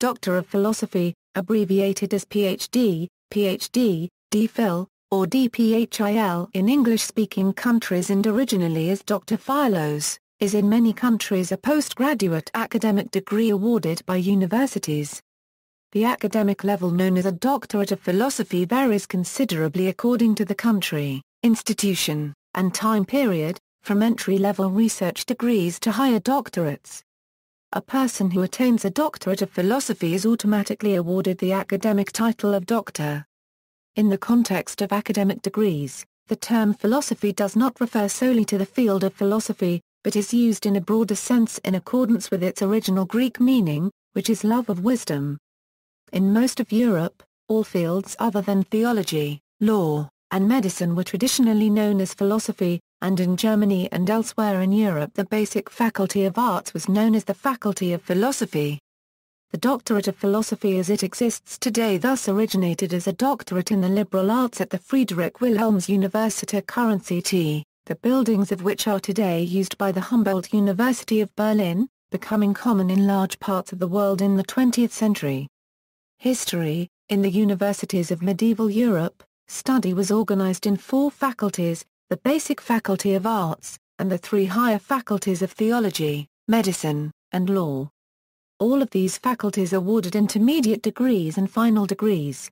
Doctor of Philosophy, abbreviated as Ph.D., Ph.D., D.Phil, or DPhil in English-speaking countries and originally as Dr.Philos, is in many countries a postgraduate academic degree awarded by universities. The academic level known as a Doctorate of Philosophy varies considerably according to the country, institution, and time period, from entry-level research degrees to higher doctorates. A person who attains a Doctorate of Philosophy is automatically awarded the academic title of Doctor. In the context of academic degrees, the term philosophy does not refer solely to the field of philosophy, but is used in a broader sense in accordance with its original Greek meaning, which is love of wisdom. In most of Europe, all fields other than theology, law, and medicine were traditionally known as philosophy, and in Germany and elsewhere in Europe the basic faculty of arts was known as the Faculty of Philosophy. The Doctorate of Philosophy as it exists today thus originated as a doctorate in the liberal arts at the Friedrich-Wilhelms Universität Universität, the buildings of which are today used by the Humboldt University of Berlin, becoming common in large parts of the world in the 20th century. History. In the universities of medieval Europe, study was organized in 4 faculties, the basic faculty of arts, and the 3 higher faculties of theology, medicine, and law. All of these faculties awarded intermediate degrees and final degrees.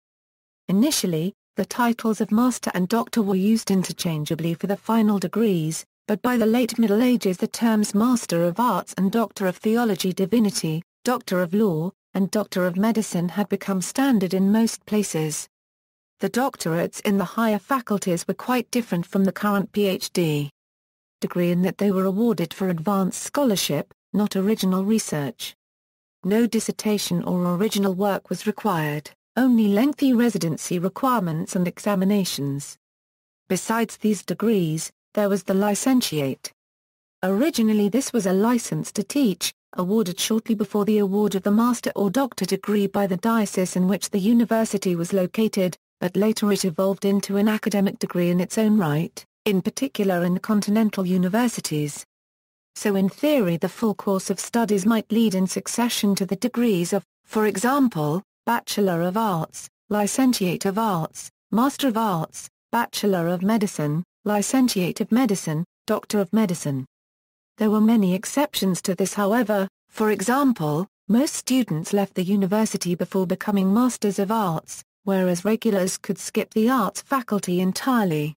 Initially, the titles of master and doctor were used interchangeably for the final degrees, but by the late Middle Ages the terms Master of Arts and Doctor of Theology Divinity, Doctor of Law, and Doctor of Medicine had become standard in most places. The doctorates in the higher faculties were quite different from the current Ph.D. degree in that they were awarded for advanced scholarship, not original research. No dissertation or original work was required, only lengthy residency requirements and examinations. Besides these degrees, there was the licentiate. Originally this was a license to teach, awarded shortly before the award of the master or doctor degree by the diocese in which the university was located, but later it evolved into an academic degree in its own right, in particular in the continental universities. So in theory the full course of studies might lead in succession to the degrees of, for example, Bachelor of Arts, Licentiate of Arts, Master of Arts, Bachelor of Medicine, Licentiate of Medicine, Doctor of Medicine. There were many exceptions to this however, for example, most students left the university before becoming Masters of Arts, whereas regulars could skip the arts faculty entirely.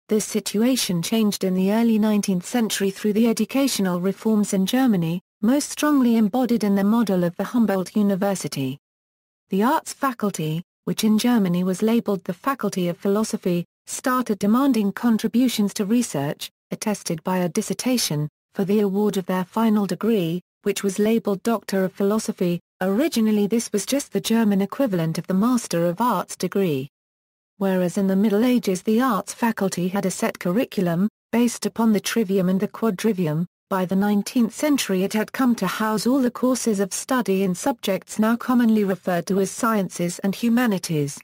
This situation changed in the early 19th century through the educational reforms in Germany, most strongly embodied in the model of the Humboldt University. The arts faculty, which in Germany was labeled the Faculty of Philosophy, started demanding contributions to research, attested by a dissertation, for the award of their final degree, which was labeled Doctor of Philosophy. Originally this was just the German equivalent of the Master of Arts degree. Whereas in the Middle Ages the arts faculty had a set curriculum, based upon the trivium and the quadrivium, by the 19th century it had come to house all the courses of study in subjects now commonly referred to as sciences and humanities.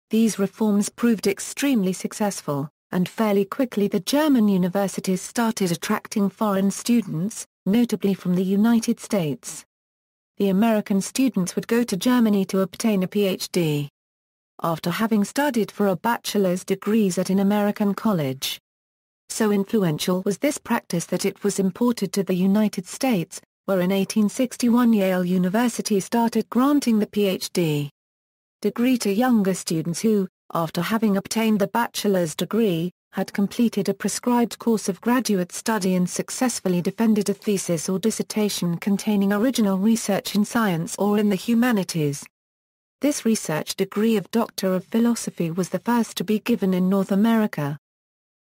These reforms proved extremely successful, and fairly quickly the German universities started attracting foreign students, notably from the United States. The American students would go to Germany to obtain a Ph.D. after having studied for a bachelor's degrees at an American college. So influential was this practice that it was imported to the United States, where in 1861 Yale University started granting the Ph.D. degree to younger students who, after having obtained the bachelor's degree, had completed a prescribed course of graduate study and successfully defended a thesis or dissertation containing original research in science or in the humanities. This research degree of Doctor of Philosophy was the first to be given in North America.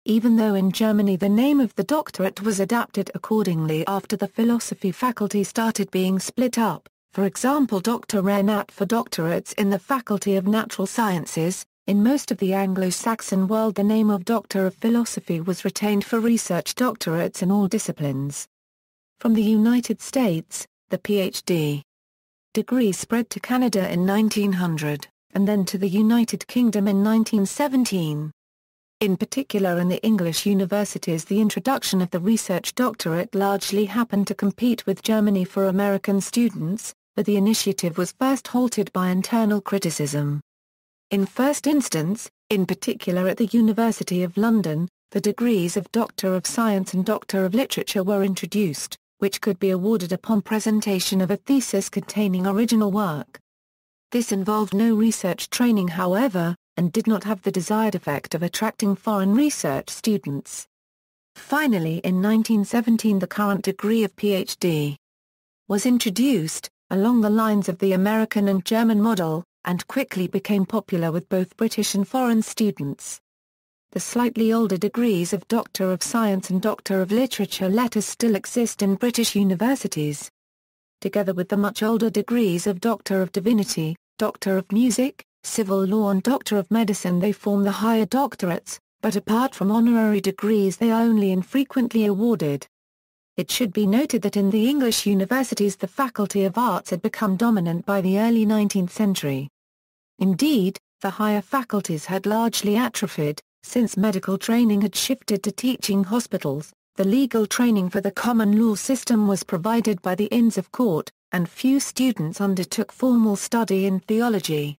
Even though in Germany the name of the doctorate was adapted accordingly after the philosophy faculty started being split up, for example Doctorate for doctorates in the Faculty of Natural Sciences, in most of the Anglo-Saxon world the name of Doctor of Philosophy was retained for research doctorates in all disciplines. From the United States, the Ph.D. degree spread to Canada in 1900, and then to the United Kingdom in 1917. In particular in the English universities the introduction of the research doctorate largely happened to compete with Germany for American students, but the initiative was first halted by internal criticism. In first instance, in particular at the University of London, the degrees of Doctor of Science and Doctor of Literature were introduced, which could be awarded upon presentation of a thesis containing original work. This involved no research training however, and did not have the desired effect of attracting foreign research students. Finally in 1917 the current degree of Ph.D. was introduced, along the lines of the American and German model, and quickly became popular with both British and foreign students. The slightly older degrees of Doctor of Science and Doctor of Literature letters still exist in British universities. Together with the much older degrees of Doctor of Divinity, Doctor of Music, Civil Law and Doctor of Medicine they form the higher doctorates, but apart from honorary degrees they are only infrequently awarded. It should be noted that in the English universities the Faculty of Arts had become dominant by the early 19th century. Indeed, the higher faculties had largely atrophied, since medical training had shifted to teaching hospitals, the legal training for the common law system was provided by the Inns of Court, and few students undertook formal study in theology.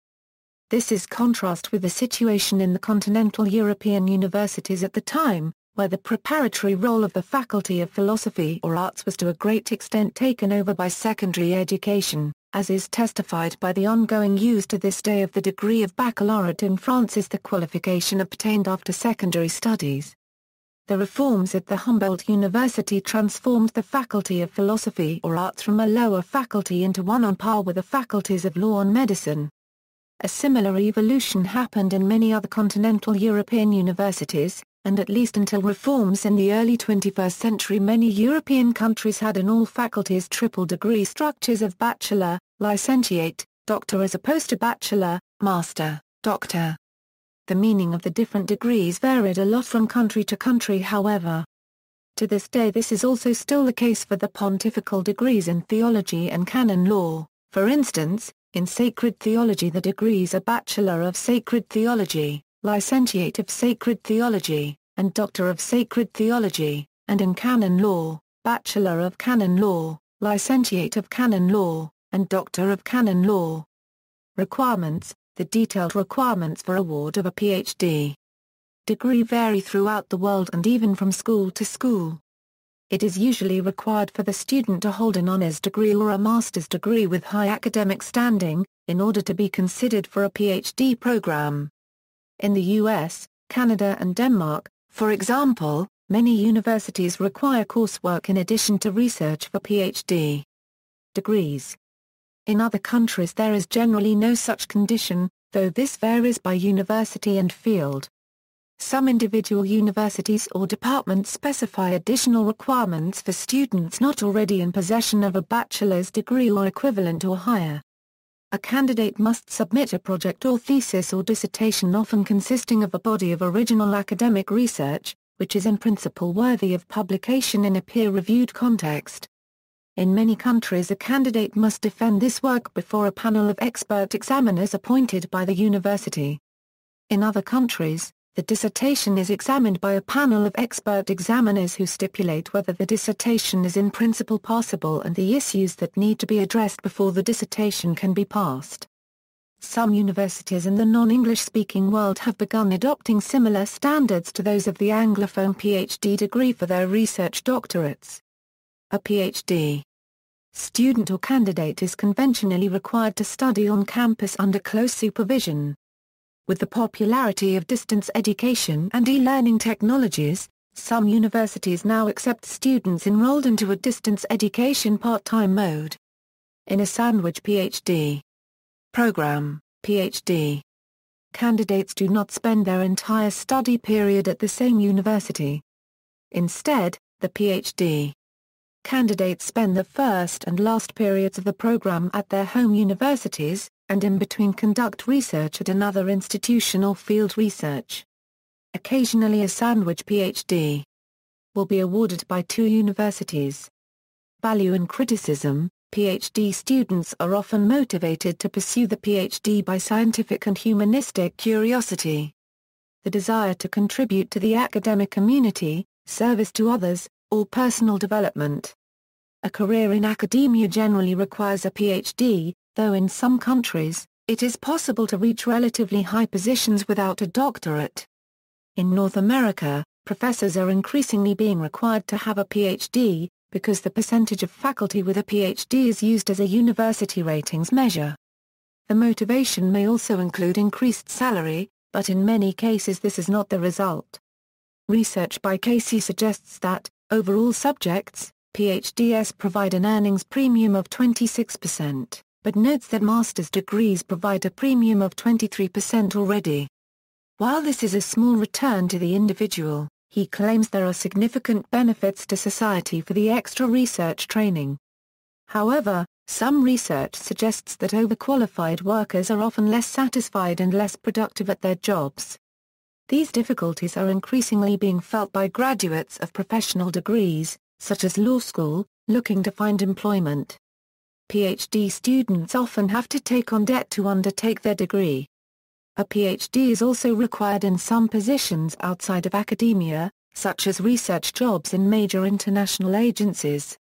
This is contrast with the situation in the continental European universities at the time, where the preparatory role of the Faculty of Philosophy or Arts was to a great extent taken over by secondary education, as is testified by the ongoing use to this day of the degree of baccalaureate in France as the qualification obtained after secondary studies. The reforms at the Humboldt University transformed the Faculty of Philosophy or Arts from a lower faculty into one on par with the faculties of law and medicine. A similar evolution happened in many other continental European universities, and at least until reforms in the early 21st century many European countries had in all faculties triple degree structures of bachelor, licentiate, doctor as opposed to bachelor, master, doctor. The meaning of the different degrees varied a lot from country to country however. To this day this is also still the case for the pontifical degrees in theology and canon law. For instance, in sacred theology the degrees are Bachelor of Sacred Theology, Licentiate of Sacred Theology, and Doctor of Sacred Theology, and in canon law, Bachelor of Canon Law, Licentiate of Canon Law, and Doctor of Canon Law. Requirements. The detailed requirements for award of a Ph.D. degree vary throughout the world and even from school to school. It is usually required for the student to hold an honors degree or a master's degree with high academic standing, in order to be considered for a Ph.D. program. In the US, Canada and Denmark, for example, many universities require coursework in addition to research for Ph.D. degrees. In other countries there is generally no such condition, though this varies by university and field. Some individual universities or departments specify additional requirements for students not already in possession of a bachelor's degree or equivalent or higher. A candidate must submit a project or thesis or dissertation often consisting of a body of original academic research, which is in principle worthy of publication in a peer-reviewed context. In many countries a candidate must defend this work before a panel of expert examiners appointed by the university. In other countries, the dissertation is examined by a panel of expert examiners who stipulate whether the dissertation is in principle passable and the issues that need to be addressed before the dissertation can be passed. Some universities in the non-English speaking world have begun adopting similar standards to those of the Anglophone Ph.D. degree for their research doctorates. A Ph.D. student or candidate is conventionally required to study on campus under close supervision. With the popularity of distance education and e-learning technologies, some universities now accept students enrolled into a distance education part-time mode. In a sandwich Ph.D. program, Ph.D. candidates do not spend their entire study period at the same university. Instead, the Ph.D. candidates spend the first and last periods of the program at their home universities, and in between conduct research at another institution or field research. Occasionally a sandwich Ph.D. will be awarded by two universities. Value and criticism. Ph.D. students are often motivated to pursue the Ph.D. by scientific and humanistic curiosity. The desire to contribute to the academic community, service to others, or personal development. A career in academia generally requires a Ph.D., though in some countries, it is possible to reach relatively high positions without a doctorate. In North America, professors are increasingly being required to have a Ph.D., because the percentage of faculty with a Ph.D. is used as a university ratings measure. The motivation may also include increased salary, but in many cases this is not the result. Research by Casey suggests that, overall subjects, Ph.D.s provide an earnings premium of 26%, but notes that master's degrees provide a premium of 23% already. While this is a small return to the individual, he claims there are significant benefits to society for the extra research training. However, some research suggests that overqualified workers are often less satisfied and less productive at their jobs. These difficulties are increasingly being felt by graduates of professional degrees, such as law school, looking to find employment. Ph.D. students often have to take on debt to undertake their degree. A Ph.D. is also required in some positions outside of academia, such as research jobs in major international agencies.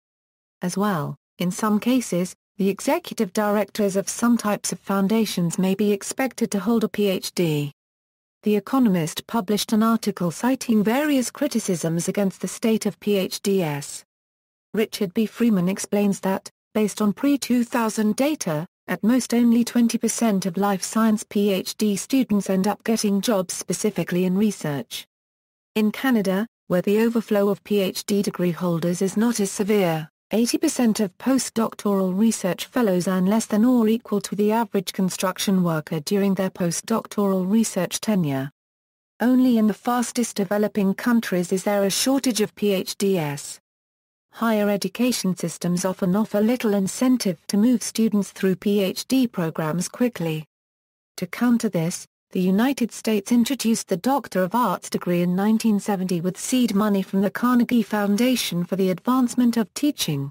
As well, in some cases, the executive directors of some types of foundations may be expected to hold a Ph.D. The Economist published an article citing various criticisms against the state of Ph.D.s. Richard B. Freeman explains that, based on pre-2000 data, at most only 20% of life science Ph.D. students end up getting jobs specifically in research. In Canada, where the overflow of Ph.D. degree holders is not as severe, 80% of postdoctoral research fellows earn less than or equal to the average construction worker during their postdoctoral research tenure. Only in the fastest developing countries is there a shortage of Ph.D.s. Higher education systems often offer little incentive to move students through Ph.D. programs quickly. To counter this, the United States introduced the Doctor of Arts degree in 1970 with seed money from the Carnegie Foundation for the Advancement of Teaching.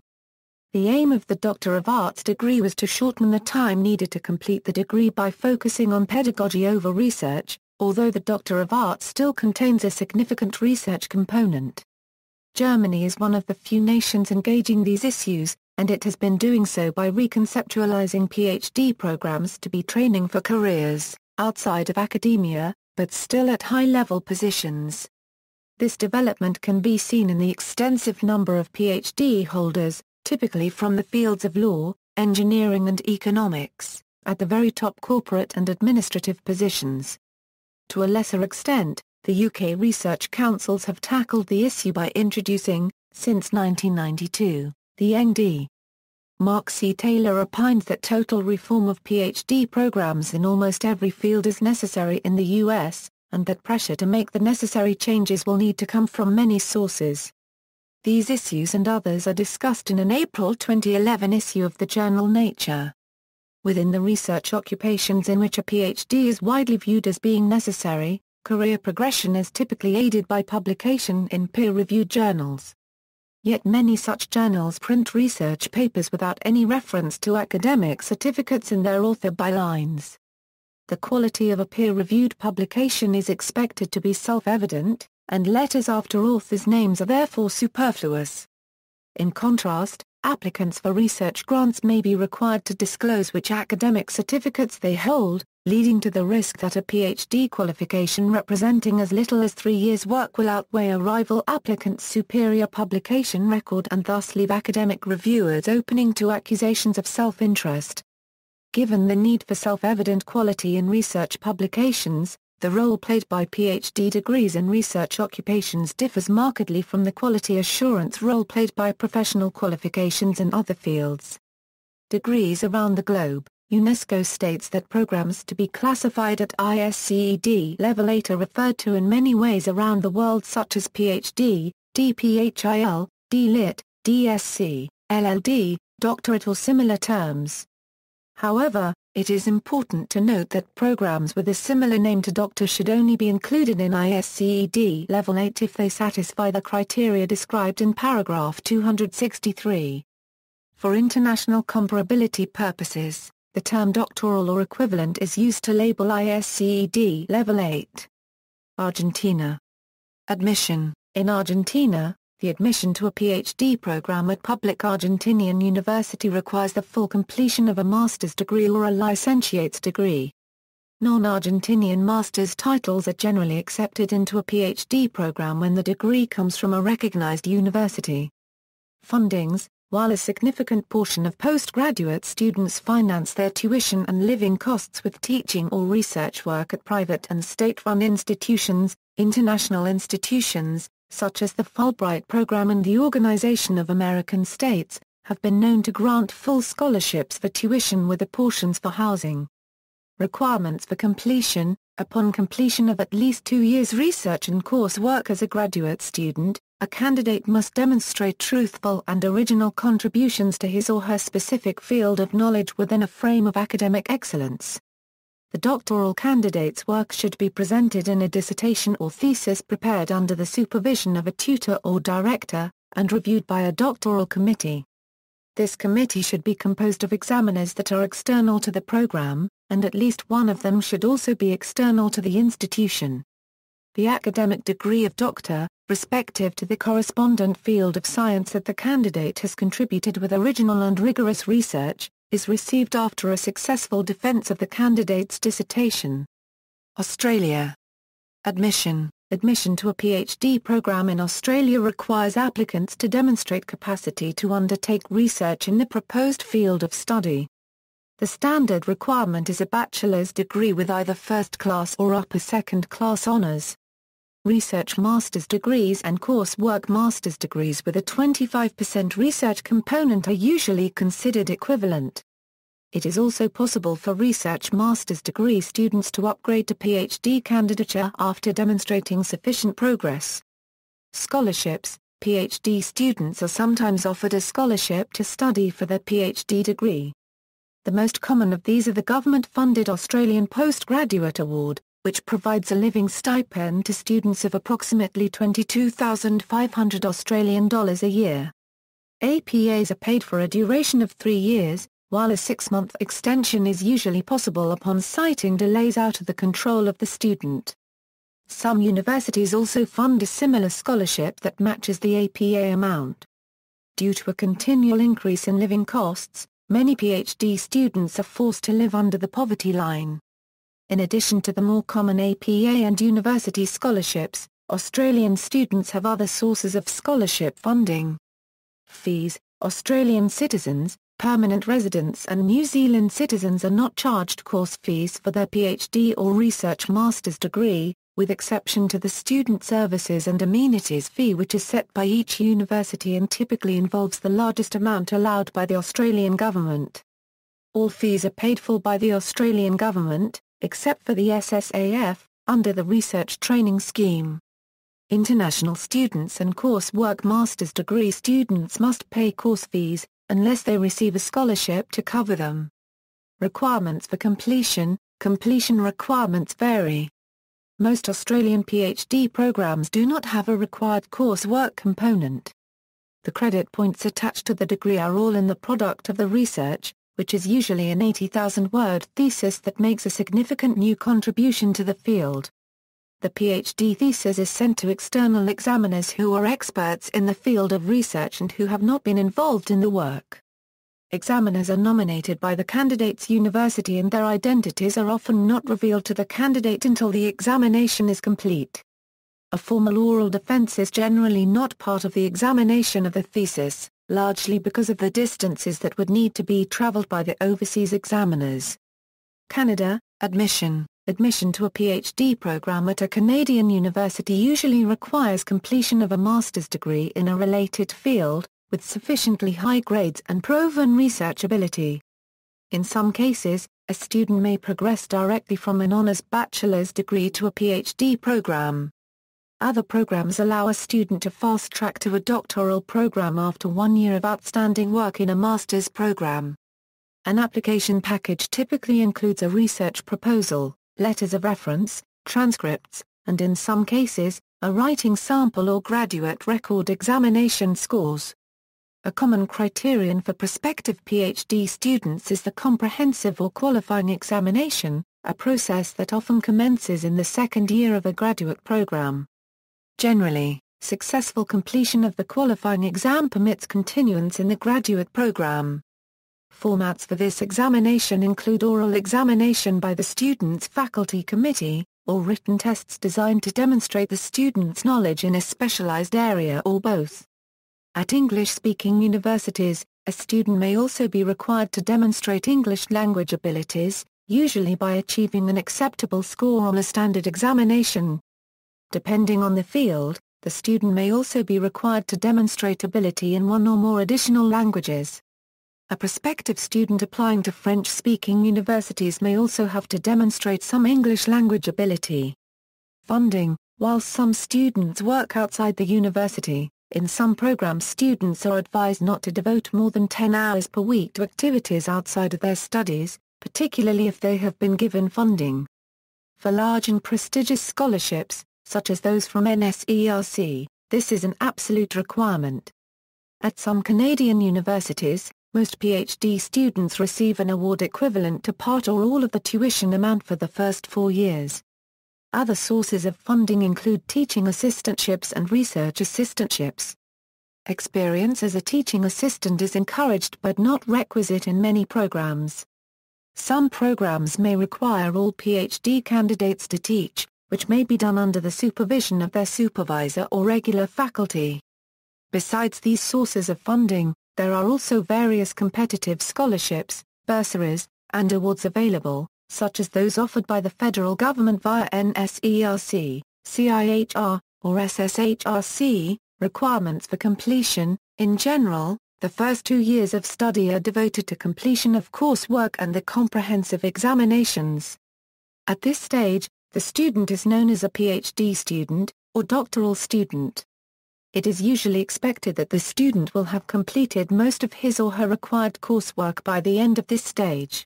The aim of the Doctor of Arts degree was to shorten the time needed to complete the degree by focusing on pedagogy over research, although the Doctor of Arts still contains a significant research component. Germany is one of the few nations engaging these issues, and it has been doing so by reconceptualizing Ph.D. programs to be training for careers outside of academia, but still at high-level positions. This development can be seen in the extensive number of Ph.D. holders, typically from the fields of law, engineering and economics, at the very top corporate and administrative positions. To a lesser extent, the UK research councils have tackled the issue by introducing, since 1992, the Eng.D. Mark C. Taylor opines that total reform of Ph.D. programs in almost every field is necessary in the U.S., and that pressure to make the necessary changes will need to come from many sources. These issues and others are discussed in an April 2011 issue of the journal Nature. Within the research occupations in which a Ph.D. is widely viewed as being necessary, career progression is typically aided by publication in peer-reviewed journals. Yet many such journals print research papers without any reference to academic certificates in their author bylines. The quality of a peer-reviewed publication is expected to be self-evident, and letters after authors' names are therefore superfluous. In contrast, applicants for research grants may be required to disclose which academic certificates they hold, leading to the risk that a Ph.D. qualification representing as little as 3 years' work will outweigh a rival applicant's superior publication record and thus leave academic reviewers opening to accusations of self-interest. Given the need for self-evident quality in research publications, the role played by Ph.D. degrees in research occupations differs markedly from the quality assurance role played by professional qualifications in other fields. Degrees around the globe. UNESCO states that programs to be classified at ISCED Level 8 are referred to in many ways around the world such as Ph.D., DPhil, D.Lit., DSc, LLD, Doctorate or similar terms. However, it is important to note that programs with a similar name to doctor should only be included in ISCED Level 8 if they satisfy the criteria described in paragraph 263. For international comparability purposes, the term doctoral or equivalent is used to label ISCED Level 8. Argentina. Admission. In Argentina, The admission to a Ph.D. program at public Argentinian university requires the full completion of a master's degree or a licentiate's degree. Non-Argentinian master's titles are generally accepted into a Ph.D. program when the degree comes from a recognized university. Fundings: while a significant portion of postgraduate students finance their tuition and living costs with teaching or research work at private and state-run institutions, international institutions, such as the Fulbright Program and the Organization of American States, have been known to grant full scholarships for tuition with apportions for housing. Requirements for completion: upon completion of at least 2 years research and coursework as a graduate student, a candidate must demonstrate truthful and original contributions to his or her specific field of knowledge within a frame of academic excellence. The doctoral candidate's work should be presented in a dissertation or thesis prepared under the supervision of a tutor or director, and reviewed by a doctoral committee. This committee should be composed of examiners that are external to the program, and at least one of them should also be external to the institution. The academic degree of doctor, respective to the correspondent field of science that the candidate has contributed with original and rigorous research, is received after a successful defense of the candidate's dissertation. Australia. Admission to a Ph.D. program in Australia requires applicants to demonstrate capacity to undertake research in the proposed field of study. The standard requirement is a bachelor's degree with either first-class or upper second-class honours. Research master's degrees and coursework master's degrees with a 25% research component are usually considered equivalent. It is also possible for research master's degree students to upgrade to Ph.D. candidature after demonstrating sufficient progress. Scholarships: Ph.D. students are sometimes offered a scholarship to study for their Ph.D. degree. The most common of these are the government-funded Australian Postgraduate Award, which provides a living stipend to students of approximately $22,500 Australian dollars a year. APAs are paid for a duration of 3 years, while a 6-month extension is usually possible upon citing delays out of the control of the student. Some universities also fund a similar scholarship that matches the APA amount. Due to a continual increase in living costs, many Ph.D. students are forced to live under the poverty line. In addition to the more common APA and university scholarships, Australian students have other sources of scholarship funding. Fees: Australian citizens, permanent residents and New Zealand citizens are not charged course fees for their Ph.D. or research master's degree, with exception to the student services and amenities fee, which is set by each university and typically involves the largest amount allowed by the Australian government. All fees are paid for by the Australian government, except for the SSAF, under the Research Training Scheme. International students and coursework master's degree students must pay course fees, unless they receive a scholarship to cover them. Requirements for completion: completion requirements vary. Most Australian Ph.D. programs do not have a required coursework component. The credit points attached to the degree are all in the product of the research, which is usually an 80,000-word thesis that makes a significant new contribution to the field. The Ph.D. thesis is sent to external examiners who are experts in the field of research and who have not been involved in the work. Examiners are nominated by the candidate's university and their identities are often not revealed to the candidate until the examination is complete. A formal oral defense is generally not part of the examination of the thesis, largely because of the distances that would need to be traveled by the overseas examiners. Canada. Admission to a Ph.D. program at a Canadian university usually requires completion of a master's degree in a related field, with sufficiently high grades and proven research ability. In some cases, a student may progress directly from an honors bachelor's degree to a Ph.D. program. Other programs allow a student to fast-track to a doctoral program after 1 year of outstanding work in a master's program. An application package typically includes a research proposal, letters of reference, transcripts, and in some cases, a writing sample or graduate record examination scores. A common criterion for prospective Ph.D. students is the comprehensive or qualifying examination, a process that often commences in the second year of a graduate program. Generally, successful completion of the qualifying exam permits continuance in the graduate program. Formats for this examination include oral examination by the student's faculty committee, or written tests designed to demonstrate the student's knowledge in a specialized area or both. At English-speaking universities, a student may also be required to demonstrate English language abilities, usually by achieving an acceptable score on a standard examination. Depending on the field, the student may also be required to demonstrate ability in one or more additional languages. A prospective student applying to French-speaking universities may also have to demonstrate some English language ability. Funding: while some students work outside the university, in some programs students are advised not to devote more than 10 hours per week to activities outside of their studies, particularly if they have been given funding. For large and prestigious scholarships, such as those from NSERC, this is an absolute requirement. At some Canadian universities, most Ph.D. students receive an award equivalent to part or all of the tuition amount for the first 4 years. Other sources of funding include teaching assistantships and research assistantships. Experience as a teaching assistant is encouraged but not requisite in many programs. Some programs may require all Ph.D. candidates to teach, which may be done under the supervision of their supervisor or regular faculty. Besides these sources of funding, there are also various competitive scholarships, bursaries, and awards available, such as those offered by the federal government via NSERC, CIHR, or SSHRC. Requirements for completion: in general, the first 2 years of study are devoted to completion of coursework and the comprehensive examinations. At this stage, the student is known as a Ph.D. student, or doctoral student. It is usually expected that the student will have completed most of his or her required coursework by the end of this stage.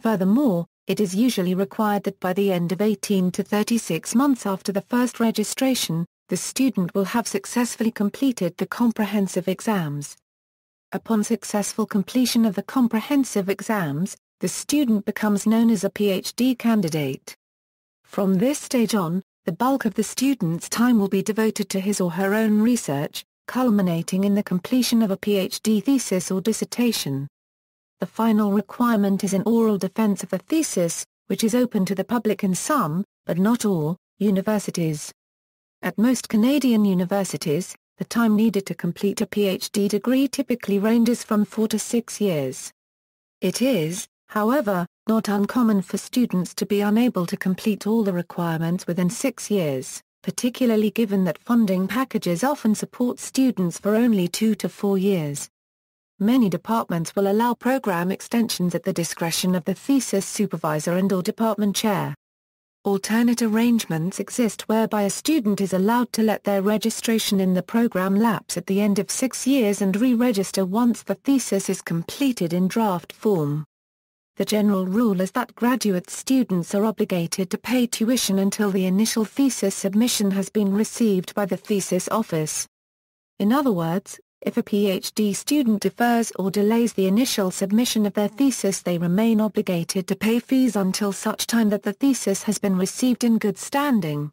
Furthermore, it is usually required that by the end of 18 to 36 months after the first registration, the student will have successfully completed the comprehensive exams. Upon successful completion of the comprehensive exams, the student becomes known as a Ph.D. candidate. From this stage on, the bulk of the student's time will be devoted to his or her own research, culminating in the completion of a Ph.D. thesis or dissertation. The final requirement is an oral defense of the thesis, which is open to the public in some, but not all, universities. At most Canadian universities, the time needed to complete a Ph.D. degree typically ranges from 4 to 6 years. It is, however, not uncommon for students to be unable to complete all the requirements within 6 years, particularly given that funding packages often support students for only 2 to 4 years. Many departments will allow program extensions at the discretion of the thesis supervisor and/or department chair. Alternate arrangements exist whereby a student is allowed to let their registration in the program lapse at the end of 6 years and re-register once the thesis is completed in draft form. The general rule is that graduate students are obligated to pay tuition until the initial thesis submission has been received by the thesis office. In other words, if a Ph.D. student defers or delays the initial submission of their thesis, they remain obligated to pay fees until such time that the thesis has been received in good standing.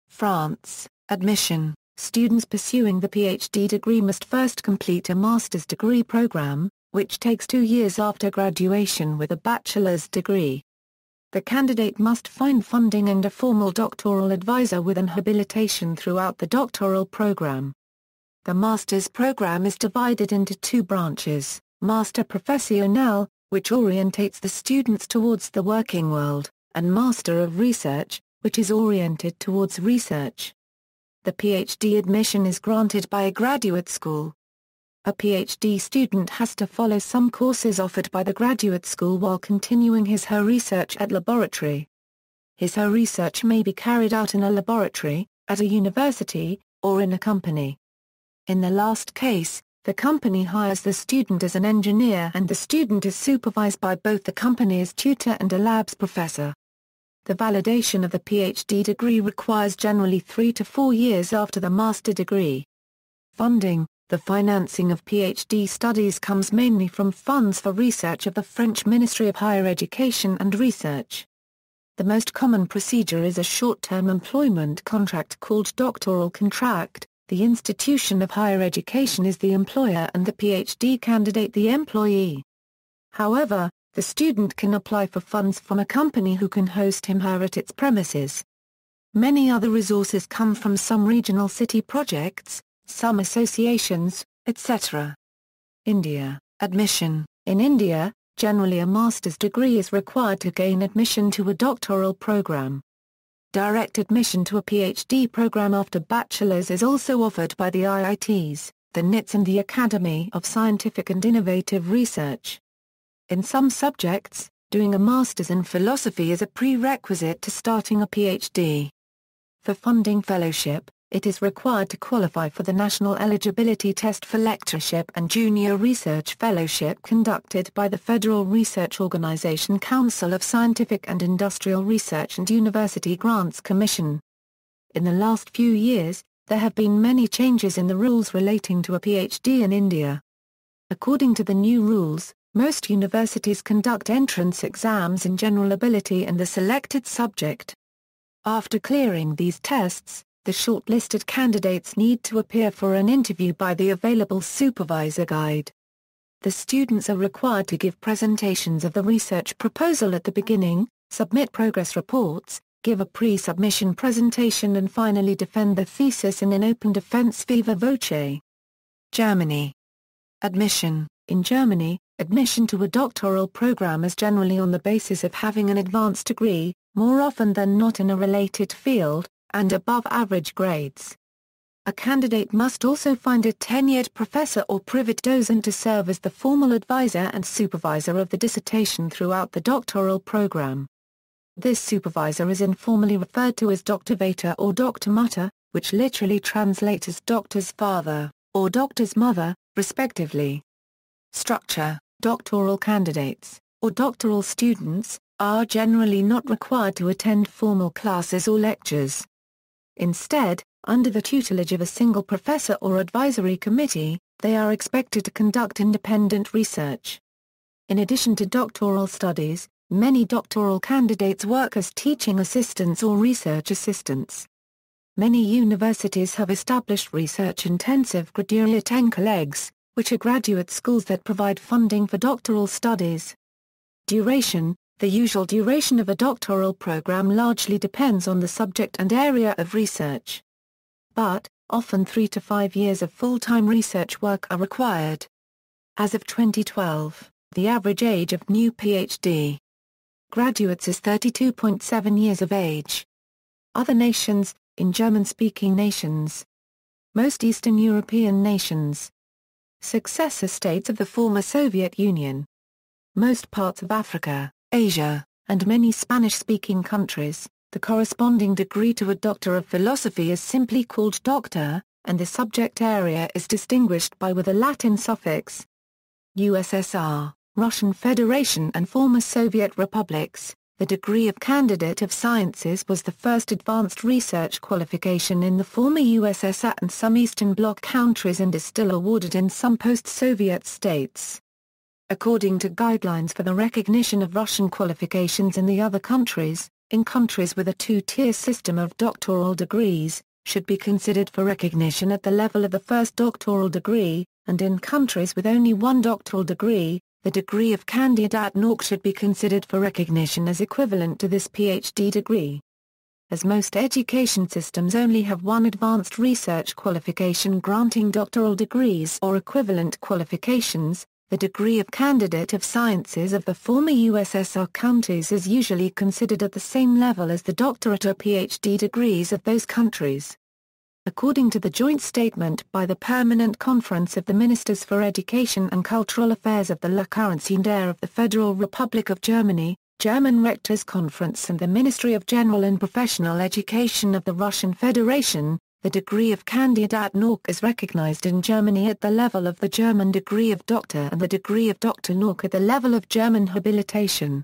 France, admission. Students pursuing the Ph.D. degree must first complete a master's degree program, which takes 2 years after graduation with a bachelor's degree. The candidate must find funding and a formal doctoral advisor with an habilitation throughout the doctoral program. The master's program is divided into 2 branches, Master Professionnel, which orientates the students towards the working world, and Master of Research, which is oriented towards research. The Ph.D. admission is granted by a graduate school. A Ph.D. student has to follow some courses offered by the graduate school while continuing his/her research at laboratory. His/her research may be carried out in a laboratory, at a university, or in a company. In the last case, the company hires the student as an engineer and the student is supervised by both the company's tutor and a labs professor. The validation of the Ph.D. degree requires generally 3 to 4 years after the master degree. Funding. The financing of Ph.D. studies comes mainly from funds for research of the French Ministry of Higher Education and Research. The most common procedure is a short-term employment contract called doctoral contract, the institution of higher education is the employer and the Ph.D. candidate the employee. However, the student can apply for funds from a company who can host him/her at its premises. Many other resources come from some regional city projects, some associations, etc. India. Admission. In India, generally a master's degree is required to gain admission to a doctoral program. Direct admission to a Ph.D. program after bachelor's is also offered by the IITs, the NITs and the Academy of Scientific and Innovative Research. In some subjects, doing a master's in philosophy is a prerequisite to starting a Ph.D. For funding fellowship, it is required to qualify for the National Eligibility Test for Lectureship and Junior Research Fellowship conducted by the Federal Research Organization Council of Scientific and Industrial Research and University Grants Commission. In the last few years, there have been many changes in the rules relating to a Ph.D. in India. According to the new rules, most universities conduct entrance exams in general ability and the selected subject. After clearing these tests, the shortlisted candidates need to appear for an interview by the available supervisor guide. The students are required to give presentations of the research proposal at the beginning, submit progress reports, give a pre-submission presentation and finally defend the thesis in an open defense viva voce. Germany. Admission. In Germany, admission to a doctoral program is generally on the basis of having an advanced degree, more often than not in a related field, and above-average grades. A candidate must also find a tenured professor or privatdozent to serve as the formal advisor and supervisor of the dissertation throughout the doctoral program. This supervisor is informally referred to as Doctorvater or Doctormutter, which literally translates as doctor's father, or doctor's mother, respectively. Structure. Doctoral candidates, or doctoral students, are generally not required to attend formal classes or lectures. Instead, under the tutelage of a single professor or advisory committee, they are expected to conduct independent research. In addition to doctoral studies, many doctoral candidates work as teaching assistants or research assistants. Many universities have established research-intensive graduate colleges, which are graduate schools that provide funding for doctoral studies. Duration. The usual duration of a doctoral program largely depends on the subject and area of research. But, often 3 to 5 years of full-time research work are required. As of 2012, the average age of new Ph.D. graduates is 32.7 years of age. Other nations. In German-speaking nations. Most Eastern European nations. Successor states of the former Soviet Union. Most parts of Africa, Asia, and many Spanish-speaking countries, the corresponding degree to a Doctor of Philosophy is simply called Doctor, and the subject area is distinguished by with a Latin suffix. USSR, Russian Federation and former Soviet republics, the degree of Candidate of Sciences was the first advanced research qualification in the former USSR and some Eastern Bloc countries and is still awarded in some post-Soviet states. According to guidelines for the recognition of Russian qualifications in the other countries, in countries with a two-tier system of doctoral degrees, should be considered for recognition at the level of the first doctoral degree, and in countries with only one doctoral degree, the degree of Candidat hoc should be considered for recognition as equivalent to this Ph.D. degree. As most education systems only have one advanced research qualification granting doctoral degrees or equivalent qualifications, the degree of Candidate of Sciences of the former USSR countries is usually considered at the same level as the doctorate or Ph.D. degrees of those countries. According to the joint statement by the Permanent Conference of the Ministers for Education and Cultural Affairs of the Lehramtsdienst of the Federal Republic of Germany, German Rectors' Conference and the Ministry of General and Professional Education of the Russian Federation, the degree of Candidat hoc is recognized in Germany at the level of the German degree of Doctor and the degree of Doctor hoc at the level of German habilitation.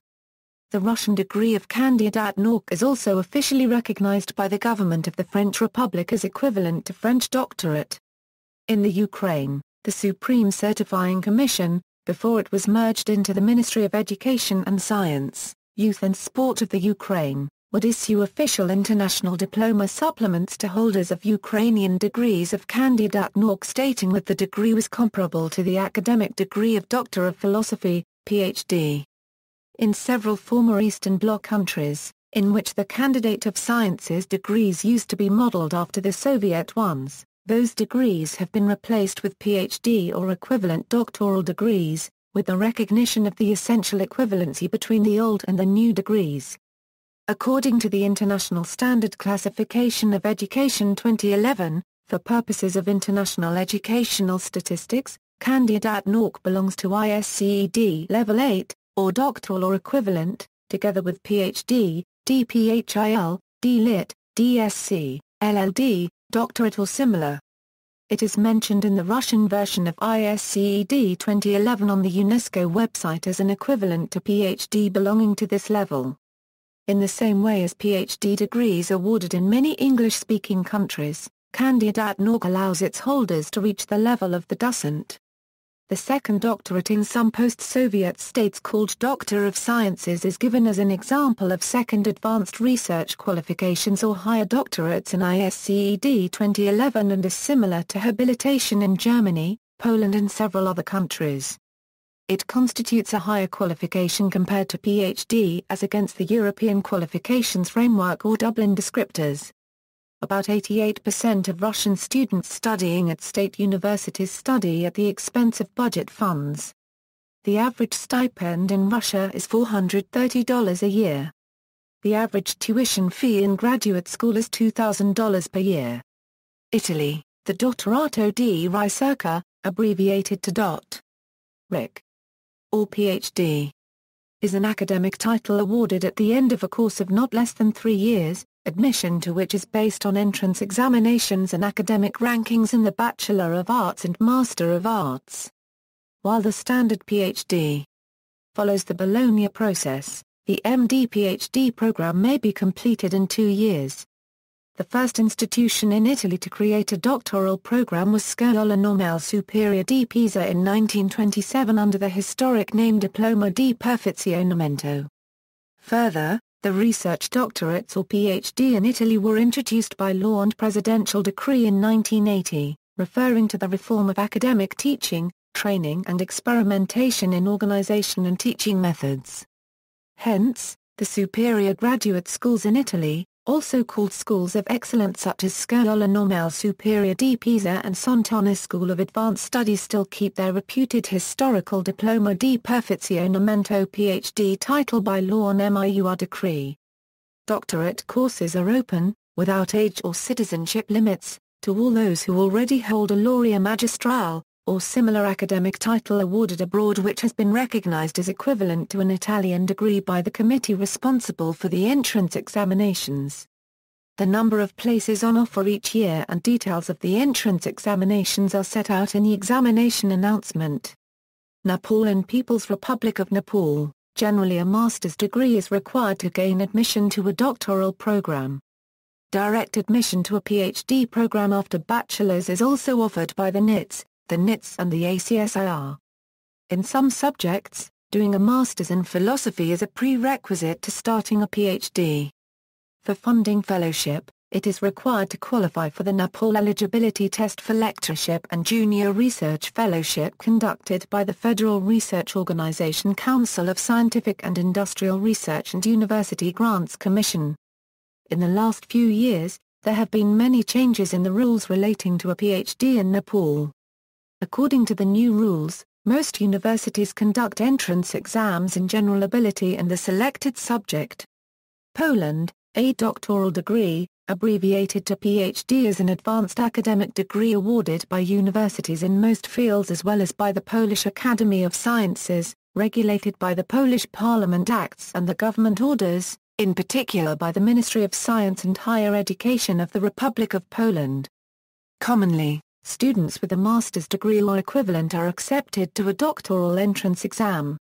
The Russian degree of Candidat hoc is also officially recognized by the government of the French Republic as equivalent to French doctorate. In the Ukraine, the Supreme Certifying Commission, before it was merged into the Ministry of Education and Science, Youth and Sport of the Ukraine, would issue official international diploma supplements to holders of Ukrainian degrees of Candidat Nauk stating that the degree was comparable to the academic degree of Doctor of Philosophy, Ph.D. In several former Eastern Bloc countries, in which the Candidate of Sciences degrees used to be modeled after the Soviet ones, those degrees have been replaced with Ph.D. or equivalent doctoral degrees, with the recognition of the essential equivalency between the old and the new degrees. According to the International Standard Classification of Education 2011, for purposes of international educational statistics, Candidat Nauk belongs to ISCED Level 8, or doctoral or equivalent, together with Ph.D., DPhil, D.Lit., DSc, LLD, doctorate or similar. It is mentioned in the Russian version of ISCED 2011 on the UNESCO website as an equivalent to Ph.D. belonging to this level. In the same way as Ph.D. degrees awarded in many English-speaking countries, Candidat Nauk allows its holders to reach the level of the docent. The second doctorate in some post-Soviet states called Doctor of Sciences is given as an example of second advanced research qualifications or higher doctorates in ISCED 2011 and is similar to habilitation in Germany, Poland and several other countries. It constitutes a higher qualification compared to Ph.D. as against the European Qualifications Framework or Dublin descriptors. About 88% of Russian students studying at state universities study at the expense of budget funds. The average stipend in Russia is $430 a year. The average tuition fee in graduate school is $2,000 per year. Italy, the Dottorato di Ricerca, abbreviated to DOT. Ric. Or Ph.D. is an academic title awarded at the end of a course of not less than 3 years, admission to which is based on entrance examinations and academic rankings in the Bachelor of Arts and Master of Arts. While the standard Ph.D. follows the Bologna process, the MD-PhD program may be completed in 2 years. The first institution in Italy to create a doctoral program was Scuola Normale Superiore di Pisa in 1927 under the historic name Diploma di Perfezionamento. Further, the research doctorates or Ph.D. in Italy were introduced by law and presidential decree in 1980, referring to the reform of academic teaching, training and experimentation in organization and teaching methods. Hence, the superior graduate schools in Italy, also called schools of excellence such as Scuola Normale Superiore di Pisa and Sant'Anna School of Advanced Studies still keep their reputed historical Diploma di Perfezionamento Ph.D. title by law and MIUR decree. Doctorate courses are open, without age or citizenship limits, to all those who already hold a laurea magistrale, or similar academic title awarded abroad which has been recognized as equivalent to an Italian degree by the committee responsible for the entrance examinations. The number of places on offer each year and details of the entrance examinations are set out in the examination announcement. Nepal and People's Republic of Nepal, generally a master's degree is required to gain admission to a doctoral program. Direct admission to a Ph.D. program after bachelor's is also offered by the NITS and the ACSIR. In some subjects, doing a master's in philosophy is a prerequisite to starting a Ph.D. For funding fellowship, it is required to qualify for the Nepal eligibility test for lectureship and junior research fellowship conducted by the Federal Research Organization Council of Scientific and Industrial Research and University Grants Commission. In the last few years, there have been many changes in the rules relating to a Ph.D. in Nepal. According to the new rules, most universities conduct entrance exams in general ability and the selected subject. Poland, a doctoral degree, abbreviated to Ph.D. is an advanced academic degree awarded by universities in most fields as well as by the Polish Academy of Sciences, regulated by the Polish Parliament Acts and the government orders, in particular by the Ministry of Science and Higher Education of the Republic of Poland. Commonly, students with a master's degree or equivalent are accepted to a doctoral entrance exam.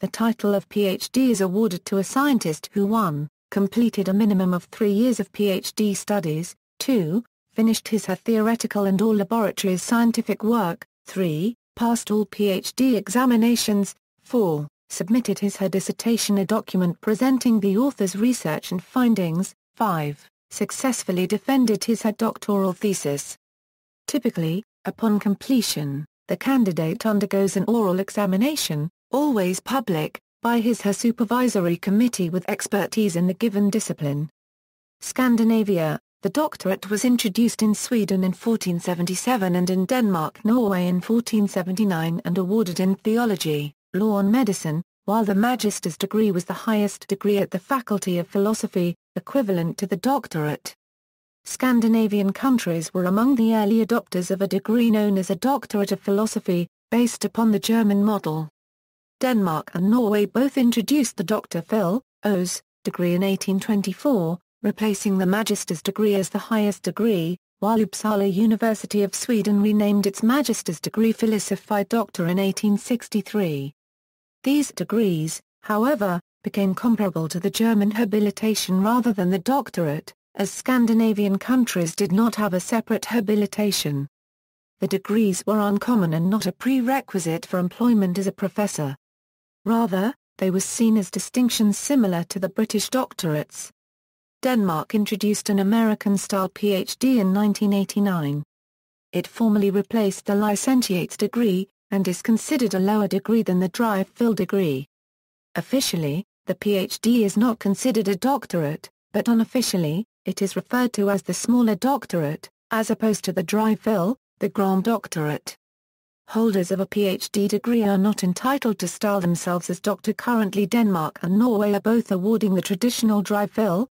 The title of Ph.D. is awarded to a scientist who 1. Completed a minimum of 3 years of Ph.D. studies, 2. Finished his/her theoretical and all laboratory scientific work, 3. Passed all Ph.D. examinations, 4. submitted her dissertation, a document presenting the author's research and findings. 5. Successfully defended her doctoral thesis. Typically, upon completion, the candidate undergoes an oral examination, always public, by her supervisory committee with expertise in the given discipline. Scandinavia. The doctorate was introduced in Sweden in 1477 and in Denmark-Norway in 1479 and awarded in theology, law and medicine, while the magister's degree was the highest degree at the Faculty of Philosophy, equivalent to the doctorate. Scandinavian countries were among the early adopters of a degree known as a Doctorate of Philosophy, based upon the German model. Denmark and Norway both introduced the Dr.Philos degree in 1824, replacing the magister's degree as the highest degree, while Uppsala University of Sweden renamed its magister's degree philosophiae doctor in 1863. These degrees, however, became comparable to the German habilitation rather than the doctorate, as Scandinavian countries did not have a separate habilitation. The degrees were uncommon and not a prerequisite for employment as a professor. Rather, they were seen as distinctions similar to the British doctorates. Denmark introduced an American-style Ph.D. in 1989. It formally replaced the licentiate's degree, and is considered a lower degree than the DPhil degree. Officially, the Ph.D. is not considered a doctorate, but unofficially, it is referred to as the smaller doctorate, as opposed to the DPhil, the Grand Doctorate. Holders of a Ph.D. degree are not entitled to style themselves as doctor. Currently Denmark and Norway are both awarding the traditional DPhil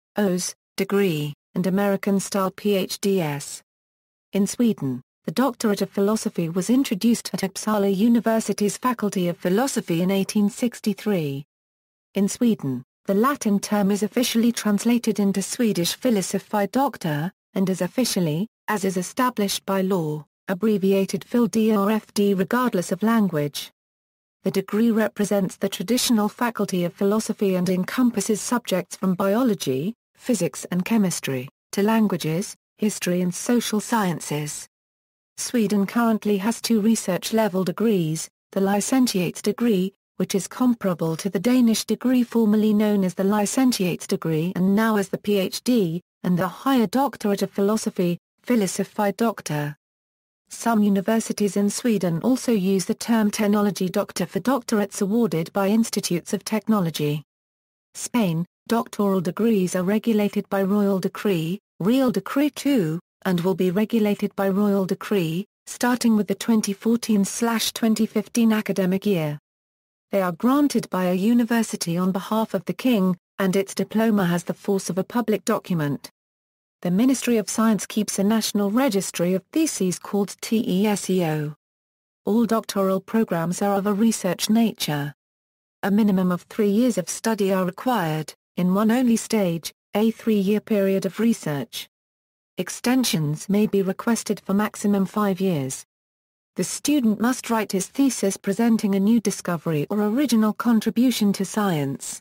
degree, and American-style Ph.D.s. In Sweden, the Doctorate of Philosophy was introduced at Uppsala University's Faculty of Philosophy in 1863. In Sweden, the Latin term is officially translated into Swedish philosophiae doctor, and is officially, as is established by law, abbreviated Ph.D. or F.D. regardless of language. The degree represents the traditional faculty of philosophy and encompasses subjects from biology, physics and chemistry, to languages, history and social sciences. Sweden currently has 2 research-level degrees, the licentiate's degree, which is comparable to the Danish degree formerly known as the licentiate's degree and now as the Ph.D., and the higher Doctorate of Philosophy, philosophiae doctor. Some universities in Sweden also use the term technology doctor for doctorates awarded by institutes of technology. Spain, doctoral degrees are regulated by Royal Decree, Real Decree 2, and will be regulated by Royal Decree, starting with the 2014/2015 academic year. They are granted by a university on behalf of the King, and its diploma has the force of a public document. The Ministry of Science keeps a national registry of theses called TESEO. All doctoral programs are of a research nature. A minimum of 3 years of study are required, in one only stage, a 3-year period of research. Extensions may be requested for maximum 5 years. The student must write his thesis presenting a new discovery or original contribution to science.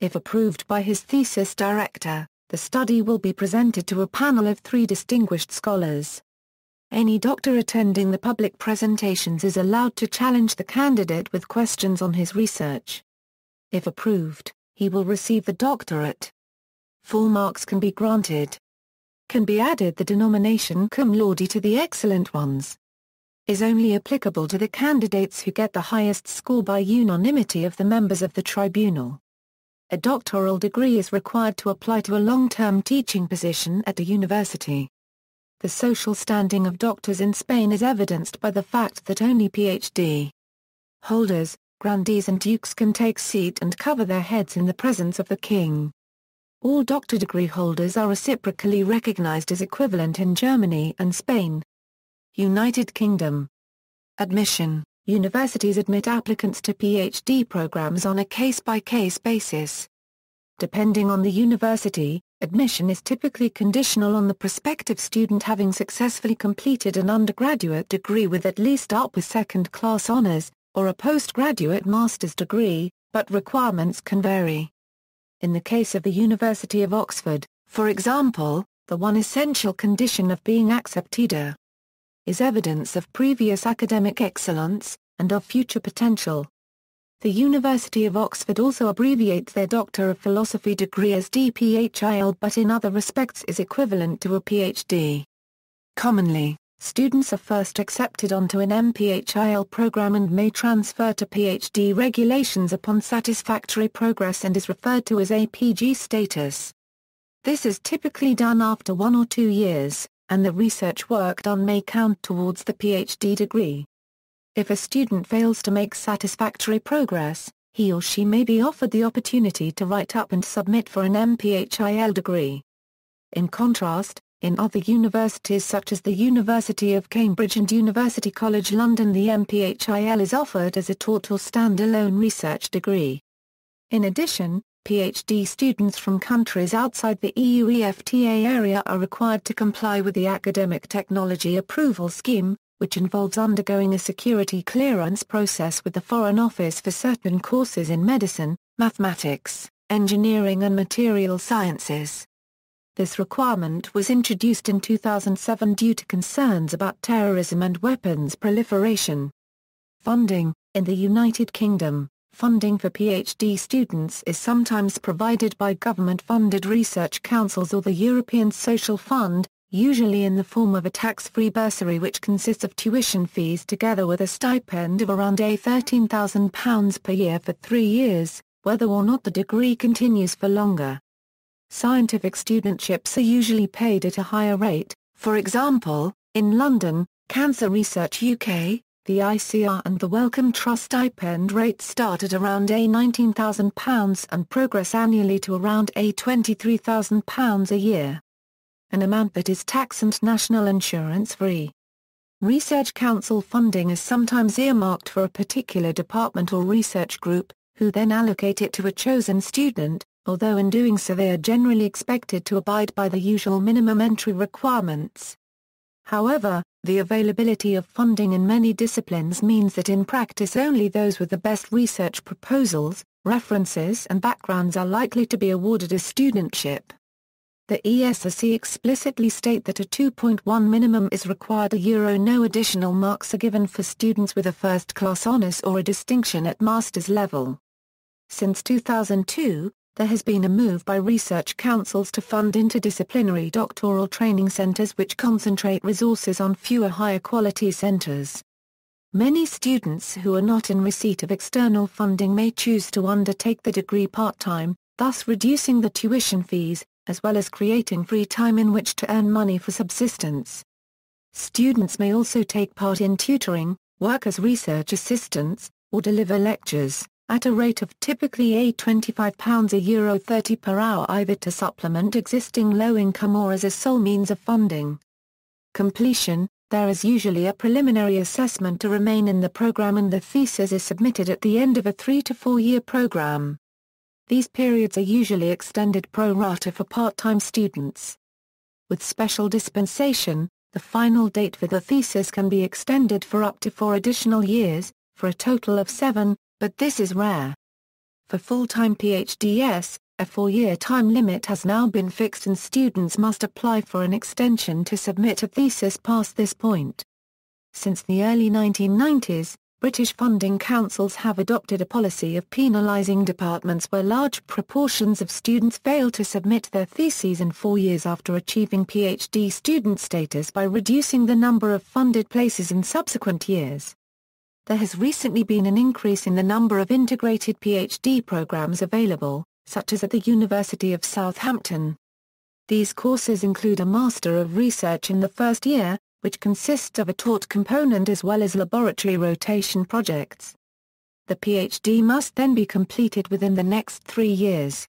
If approved by his thesis director, the study will be presented to a panel of 3 distinguished scholars. Any doctor attending the public presentations is allowed to challenge the candidate with questions on his research. If approved, he will receive the doctorate. 4 marks can be granted. Can be added the denomination cum laude to the excellent ones. Is only applicable to the candidates who get the highest score by unanimity of the members of the tribunal. A doctoral degree is required to apply to a long-term teaching position at a university. The social standing of doctors in Spain is evidenced by the fact that only Ph.D. holders, grandees and dukes can take seat and cover their heads in the presence of the king. All doctor degree holders are reciprocally recognized as equivalent in Germany and Spain. United Kingdom. Admission. Universities admit applicants to Ph.D. programs on a case-by-case basis. Depending on the university, admission is typically conditional on the prospective student having successfully completed an undergraduate degree with at least upper second-class honors, or a postgraduate master's degree, but requirements can vary. In the case of the University of Oxford, for example, the one essential condition of being accepted is evidence of previous academic excellence, and of future potential. The University of Oxford also abbreviates their Doctor of Philosophy degree as DPhil, but in other respects is equivalent to a Ph.D. Commonly, students are first accepted onto an MPhil program and may transfer to Ph.D. regulations upon satisfactory progress and is referred to as APG status. This is typically done after 1 or 2 years, and the research work done may count towards the Ph.D. degree. If a student fails to make satisfactory progress, he or she may be offered the opportunity to write up and submit for an MPhil degree. In contrast, in other universities such as the University of Cambridge and University College London, the MPhil is offered as a taught or standalone research degree. In addition, Ph.D. students from countries outside the EU-EFTA area are required to comply with the Academic Technology Approval Scheme, which involves undergoing a security clearance process with the Foreign Office for certain courses in medicine, mathematics, engineering and material sciences. This requirement was introduced in 2007 due to concerns about terrorism and weapons proliferation. Funding. In the United Kingdom, funding for Ph.D. students is sometimes provided by government-funded research councils or the European Social Fund, usually in the form of a tax-free bursary which consists of tuition fees together with a stipend of around £13,000 per year for 3 years, whether or not the degree continues for longer. Scientific studentships are usually paid at a higher rate. For example, in London, Cancer Research UK, the ICR and the Wellcome Trust stipend rates start at around £19,000 and progress annually to around £23,000 a year. An amount that is tax and national insurance free. Research council funding is sometimes earmarked for a particular department or research group, who then allocate it to a chosen student, although in doing so they are generally expected to abide by the usual minimum entry requirements. However, the availability of funding in many disciplines means that in practice only those with the best research proposals, references and backgrounds are likely to be awarded a studentship. The ESRC explicitly state that a 2.1 minimum is required. No additional marks are given for students with a first-class honours or a distinction at master's level. Since 2002, there has been a move by research councils to fund interdisciplinary doctoral training centres which concentrate resources on fewer higher-quality centres. Many students who are not in receipt of external funding may choose to undertake the degree part-time, thus reducing the tuition fees, as well as creating free time in which to earn money for subsistence. Students may also take part in tutoring, work as research assistants, or deliver lectures, at a rate of typically £25 a €30 per hour, either to supplement existing low income or as a sole means of funding. Completion. There is usually a preliminary assessment to remain in the program and the thesis is submitted at the end of a 3 to 4 year program. These periods are usually extended pro rata for part-time students. With special dispensation, the final date for the thesis can be extended for up to 4 additional years, for a total of 7, but this is rare. For full-time PhDs, a 4-year time limit has now been fixed and students must apply for an extension to submit a thesis past this point. Since the early 1990s, British funding councils have adopted a policy of penalising departments where large proportions of students fail to submit their theses in 4 years after achieving PhD student status by reducing the number of funded places in subsequent years. There has recently been an increase in the number of integrated PhD programs available, such as at the University of Southampton. These courses include a Master of Research in the first year, which consists of a taught component as well as laboratory rotation projects. The PhD must then be completed within the next 3 years.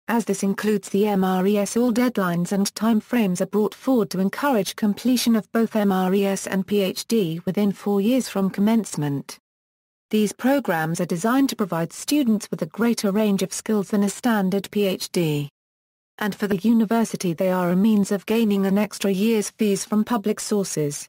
As this includes the MRES, all deadlines and time frames are brought forward to encourage completion of both MRES and PhD within 4 years from commencement. These programs are designed to provide students with a greater range of skills than a standard PhD. And for the university they are a means of gaining an extra year's fees from public sources.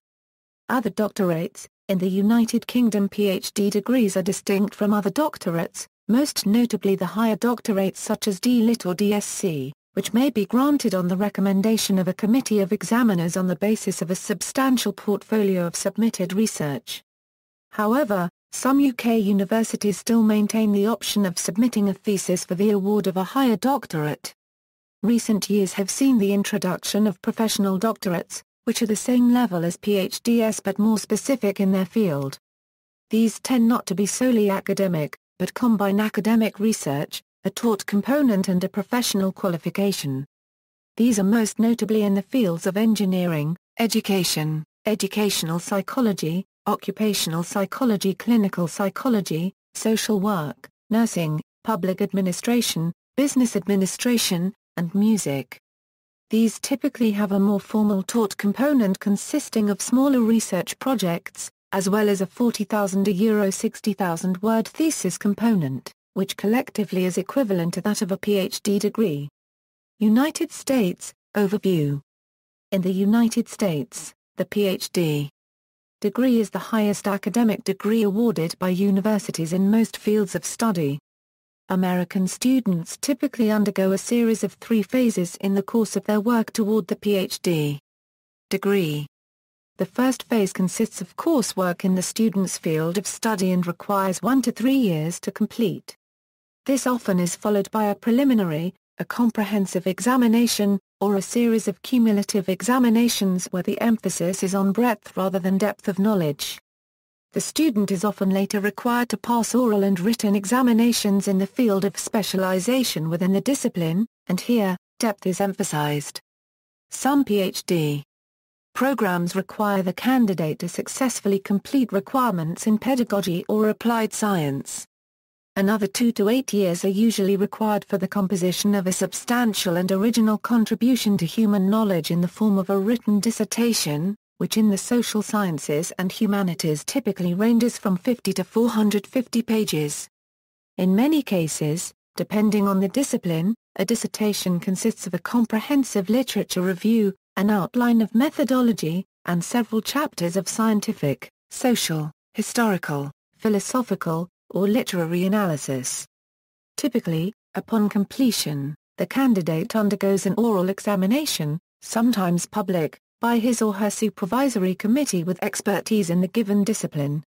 Other doctorates. In the United Kingdom, PhD degrees are distinct from other doctorates, most notably the higher doctorates such as D.Lit or DSc, which may be granted on the recommendation of a committee of examiners on the basis of a substantial portfolio of submitted research. However, Some UK universities still maintain the option of submitting a thesis for the award of a higher doctorate. Recent years have seen the introduction of professional doctorates, which are the same level as PhDs but more specific in their field. These tend not to be solely academic, but combine academic research, a taught component and a professional qualification. These are most notably in the fields of engineering, education, educational psychology, occupational psychology, clinical psychology, social work, nursing, public administration, business administration, and music. These typically have a more formal taught component consisting of smaller research projects, as well as a 40,000 euro 60,000 word thesis component, which collectively is equivalent to that of a PhD degree. United States, overview. In the United States, the Ph.D. degree is the highest academic degree awarded by universities in most fields of study. American students typically undergo a series of 3 phases in the course of their work toward the Ph.D. degree. The first phase consists of coursework in the student's field of study and requires 1 to 3 years to complete. This often is followed by a preliminary, a comprehensive examination, or a series of cumulative examinations where the emphasis is on breadth rather than depth of knowledge. The student is often later required to pass oral and written examinations in the field of specialization within the discipline, and here, depth is emphasized. Some Ph.D. programs require the candidate to successfully complete requirements in pedagogy or applied science. Another 2 to 8 years are usually required for the composition of a substantial and original contribution to human knowledge in the form of a written dissertation, which in the social sciences and humanities typically ranges from 50 to 450 pages. In many cases, depending on the discipline, a dissertation consists of a comprehensive literature review, an outline of methodology, and several chapters of scientific, social, historical, philosophical, or literary analysis. Typically, upon completion, the candidate undergoes an oral examination, sometimes public, by his or her supervisory committee with expertise in the given discipline.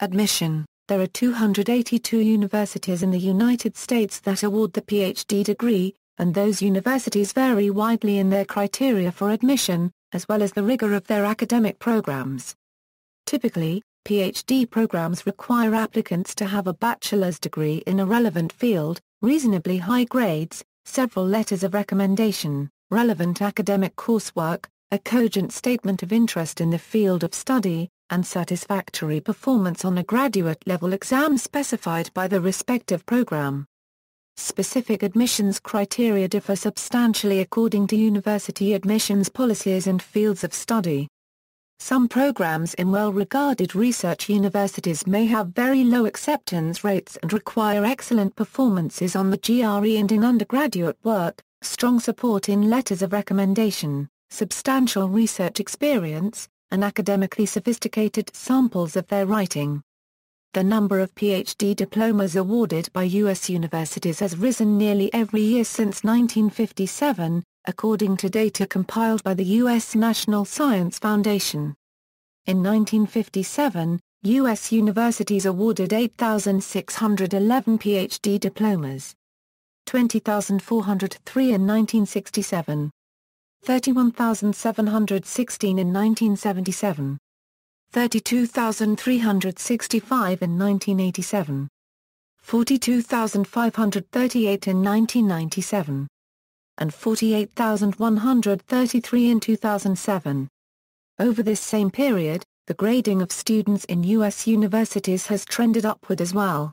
Admission. There are 282 universities in the United States that award the Ph.D. degree, and those universities vary widely in their criteria for admission, as well as the rigor of their academic programs. Typically, Ph.D. programs require applicants to have a bachelor's degree in a relevant field, reasonably high grades, several letters of recommendation, relevant academic coursework, a cogent statement of interest in the field of study, and satisfactory performance on a graduate-level exam specified by the respective program. Specific admissions criteria differ substantially according to university admissions policies and fields of study. Some programs in well-regarded research universities may have very low acceptance rates and require excellent performances on the GRE and in undergraduate work, strong support in letters of recommendation, substantial research experience, and academically sophisticated samples of their writing. The number of Ph.D. diplomas awarded by U.S. universities has risen nearly every year since 1957, according to data compiled by the U.S. National Science Foundation. In 1957, U.S. universities awarded 8,611 Ph.D. diplomas. 20,403 in 1967. 31,716 in 1977. 32,365 in 1987. 42,538 in 1997. And 48,133 in 2007. Over this same period, the grading of students in U.S. universities has trended upward as well.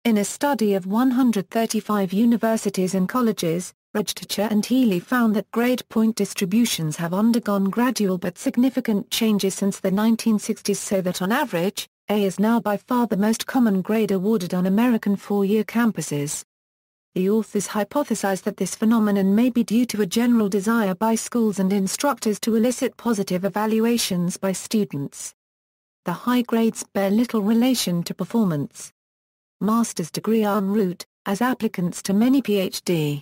In a study of 135 universities and colleges, Rechthacher and Healy found that grade point distributions have undergone gradual but significant changes since the 1960s, so that on average, A is now by far the most common grade awarded on American four-year campuses. The authors hypothesize that this phenomenon may be due to a general desire by schools and instructors to elicit positive evaluations by students. The high grades bear little relation to performance. Master's degree en route, as applicants to many Ph.D.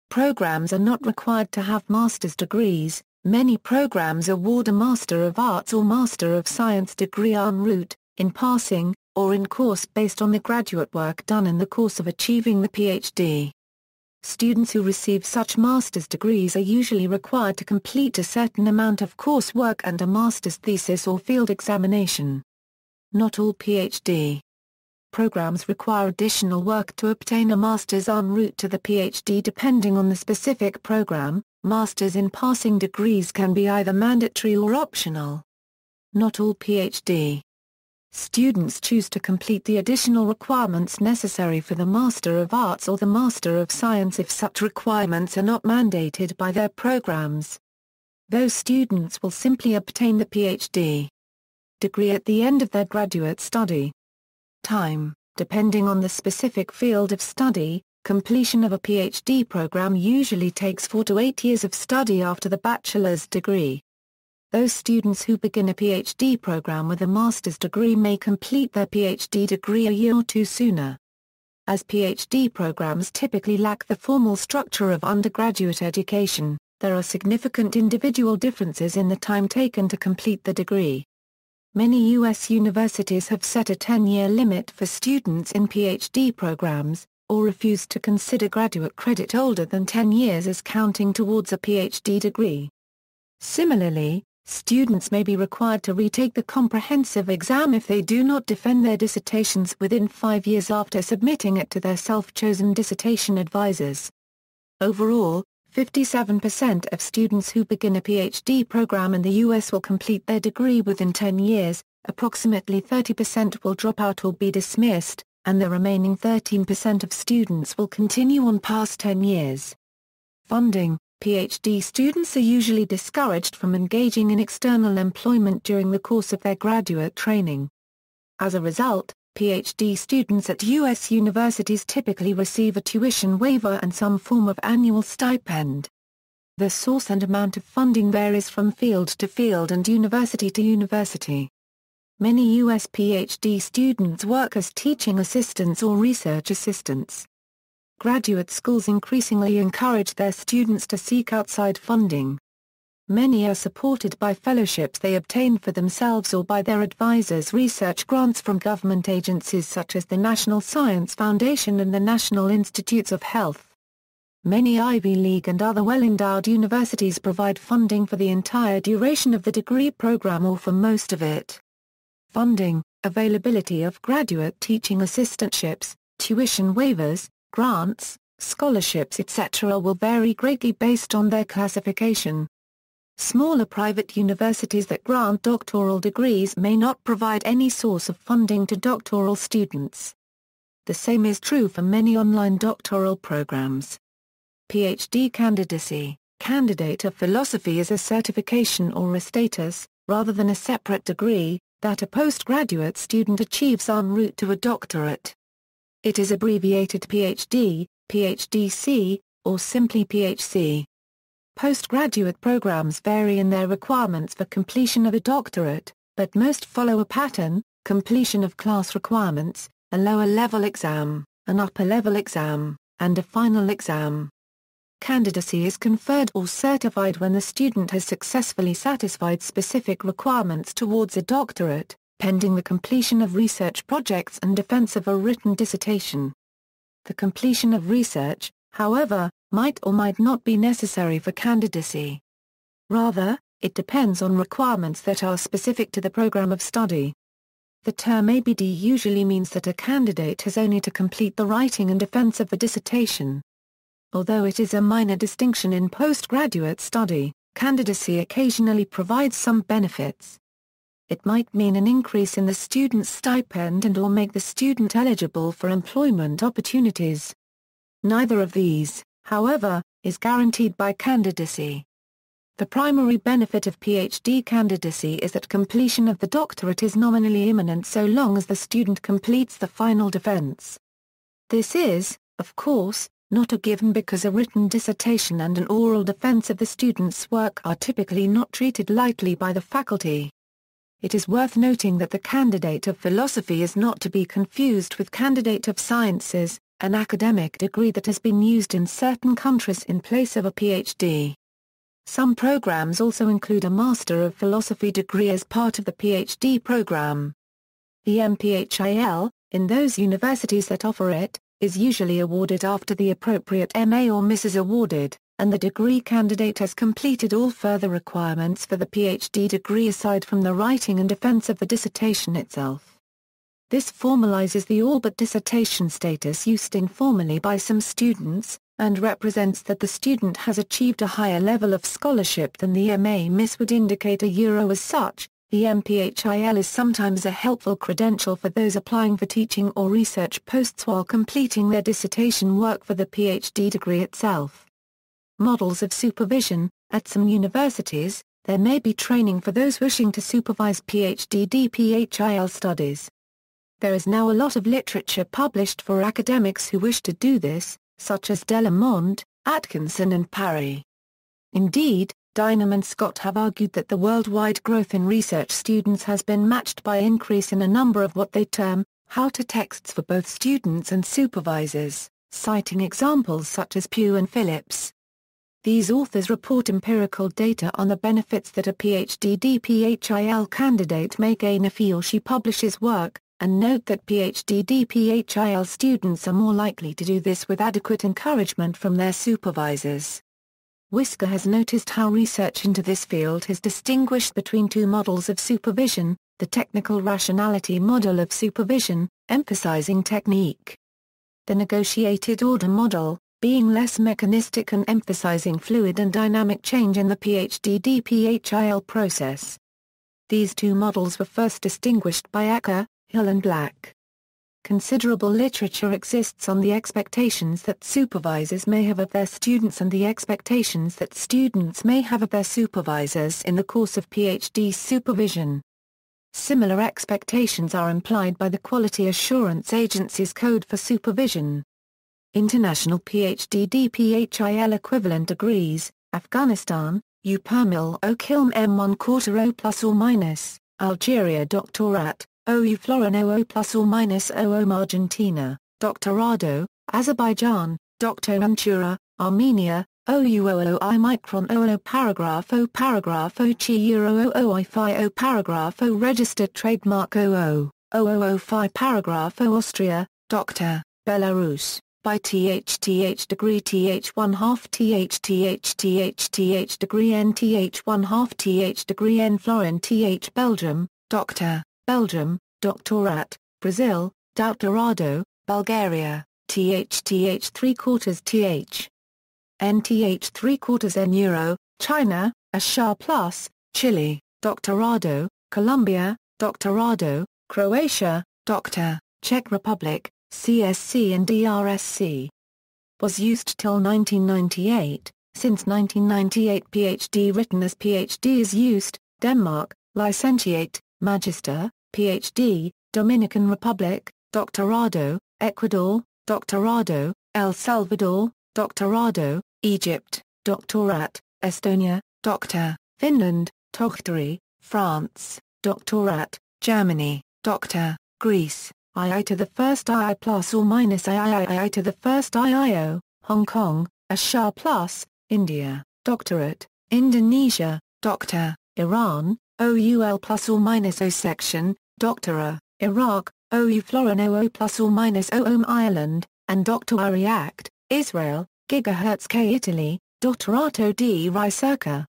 programs are not required to have master's degrees. Many programs award a Master of Arts or Master of Science degree en route, in passing, or in course based on the graduate work done in the course of achieving the Ph.D. Students who receive such master's degrees are usually required to complete a certain amount of coursework and a master's thesis or field examination. Not all Ph.D. programs require additional work to obtain a master's en route to the Ph.D. depending on the specific program. Masters in passing degrees can be either mandatory or optional. Not all Ph.D. students choose to complete the additional requirements necessary for the Master of Arts or the Master of Science if such requirements are not mandated by their programs. Those students will simply obtain the Ph.D. degree at the end of their graduate study. Time, depending on the specific field of study, completion of a Ph.D. program usually takes 4 to 8 years of study after the bachelor's degree. Those students who begin a Ph.D. program with a master's degree may complete their Ph.D. degree a year or two sooner. As Ph.D. programs typically lack the formal structure of undergraduate education, there are significant individual differences in the time taken to complete the degree. Many U.S. universities have set a 10-year limit for students in Ph.D. programs, or refuse to consider graduate credit older than 10 years as counting towards a Ph.D. degree. Similarly, students may be required to retake the comprehensive exam if they do not defend their dissertations within 5 years after submitting it to their self-chosen dissertation advisors. Overall, 57% of students who begin a Ph.D. program in the U.S. will complete their degree within 10 years, approximately 30% will drop out or be dismissed, and the remaining 13% of students will continue on past 10 years. Funding: Ph.D. students are usually discouraged from engaging in external employment during the course of their graduate training. As a result, Ph.D. students at U.S. universities typically receive a tuition waiver and some form of annual stipend. The source and amount of funding varies from field to field and university to university. Many U.S. Ph.D. students work as teaching assistants or research assistants. Graduate schools increasingly encourage their students to seek outside funding. Many are supported by fellowships they obtain for themselves or by their advisors, research grants from government agencies such as the National Science Foundation and the National Institutes of Health. Many Ivy League and other well-endowed universities provide funding for the entire duration of the degree program or for most of it. Funding, availability of graduate teaching assistantships, tuition waivers, grants, scholarships etc. will vary greatly based on their classification. Smaller private universities that grant doctoral degrees may not provide any source of funding to doctoral students. The same is true for many online doctoral programs. Ph.D. candidacy, candidate of philosophy is a certification or a status, rather than a separate degree, that a postgraduate student achieves en route to a doctorate. It is abbreviated Ph.D., Ph.D.C., or simply Ph.C. Postgraduate programs vary in their requirements for completion of a doctorate, but most follow a pattern: completion of class requirements, a lower-level exam, an upper-level exam, and a final exam. Candidacy is conferred or certified when the student has successfully satisfied specific requirements towards a doctorate, pending the completion of research projects and defense of a written dissertation. The completion of research, however, might or might not be necessary for candidacy. Rather, it depends on requirements that are specific to the program of study. The term ABD usually means that a candidate has only to complete the writing and defense of the dissertation. Although it is a minor distinction in postgraduate study, candidacy occasionally provides some benefits. It might mean an increase in the student's stipend and/or make the student eligible for employment opportunities. Neither of these, however, is guaranteed by candidacy. The primary benefit of Ph.D. candidacy is that completion of the doctorate is nominally imminent so long as the student completes the final defense. This is, of course, not a given because a written dissertation and an oral defense of the student's work are typically not treated lightly by the faculty. It is worth noting that the candidate of philosophy is not to be confused with candidate of sciences, an academic degree that has been used in certain countries in place of a Ph.D. Some programs also include a Master of Philosophy degree as part of the Ph.D. program. The MPhil, in those universities that offer it, is usually awarded after the appropriate MA or Miss is awarded, and the degree candidate has completed all further requirements for the PhD degree aside from the writing and defense of the dissertation itself. This formalizes the all but dissertation status used informally by some students, and represents that the student has achieved a higher level of scholarship than the MA Miss would indicate. As such, the MPhil is sometimes a helpful credential for those applying for teaching or research posts while completing their dissertation work for the PhD degree itself. Models of supervision. At some universities, there may be training for those wishing to supervise PhD DPhil studies. There is now a lot of literature published for academics who wish to do this, such as Delamont, Atkinson and Parry. Indeed, Dynam and Scott have argued that the worldwide growth in research students has been matched by increase in a number of what they term how-to texts for both students and supervisors, citing examples such as Pugh and Phillips. These authors report empirical data on the benefits that a PhD DPhil candidate may gain if he or she publishes work, and note that PhD DPhil students are more likely to do this with adequate encouragement from their supervisors. Whisker has noticed how research into this field has distinguished between two models of supervision, the technical rationality model of supervision, emphasizing technique. The negotiated order model, being less mechanistic and emphasizing fluid and dynamic change in the PhD DPhil process. These two models were first distinguished by Acker, Hill and Black. Considerable literature exists on the expectations that supervisors may have of their students and the expectations that students may have of their supervisors in the course of PhD supervision. Similar expectations are implied by the Quality Assurance Agency's Code for Supervision. International PhD DPhil equivalent degrees, Afghanistan, UPermil O Kilm M1 quarter O plus or minus, Algeria Doctorate, OU Florino O plus or minus OM Argentina, Doctorado, Azerbaijan, Doctorantura, Armenia, OUOOI micron OO paragraph O chi euro OOI phi O paragraph O registered trademark OO phi paragraph O Austria, Dr. Belarus. By Th degree Th 1/2 Th degree N Th 1/2 Th degree N Florin Th Belgium, Dr. Belgium, Doctorate, Brazil, Doutorado, Bulgaria, Th 3/4 Th. N Th 3/4 N Euro, China, Ashar Plus, Chile, Doctorado, Colombia, Doctorado, Croatia, Dr. Czech Republic, CSC and DRSC. Was used till 1998, since 1998 PhD written as PhD is used, Denmark, Licentiate, Magister, PhD, Dominican Republic, Doctorado, Ecuador, Doctorado, El Salvador, Doctorado, Egypt, Doctorate, Estonia, Dr. Finland, Doctorate, France, Doctorate, Germany, Dr. Greece. II to the first II plus or minus III to the first IIO, Hong Kong, Ashar plus, India, Doctorate, Indonesia, Dr. Iran, OUL plus or minus O section, Doctora, Iraq, OU Florino O plus or minus OM Ireland, and Doctorari Act, Israel, Gigahertz K Italy, Doctorato di Ricerca.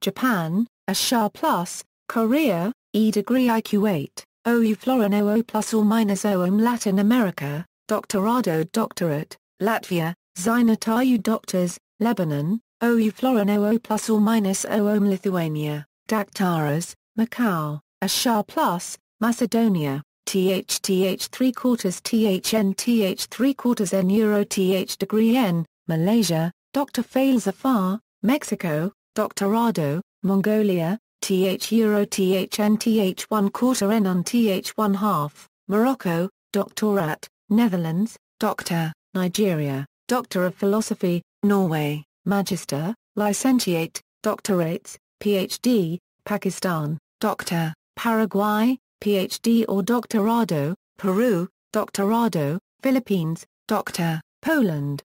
Japan, Ashar plus, Korea, E degree IQ8. OU Florino O plus or minus OM Latin America, Doctorado Doctorate, Latvia, Zinatayu Doctors, Lebanon, OU Florino O plus or minus OM Lithuania, Daktaras, Macau, Ashar plus, Macedonia, Th 3/4 THN Th 3/4 N Euro Th degree N, Malaysia, Dr.Philos Afar, Mexico, Doctorado, Mongolia, Th Euro THN Th 1/4 N on Th 1/2, Morocco, Doctorate, Netherlands, Doctor, Nigeria, Doctor of Philosophy, Norway, Magister, Licentiate, Doctorates, Ph.D., Pakistan, Doctor, Paraguay, Ph.D. or Doctorado, Peru, Doctorado, Philippines, Doctor, Poland.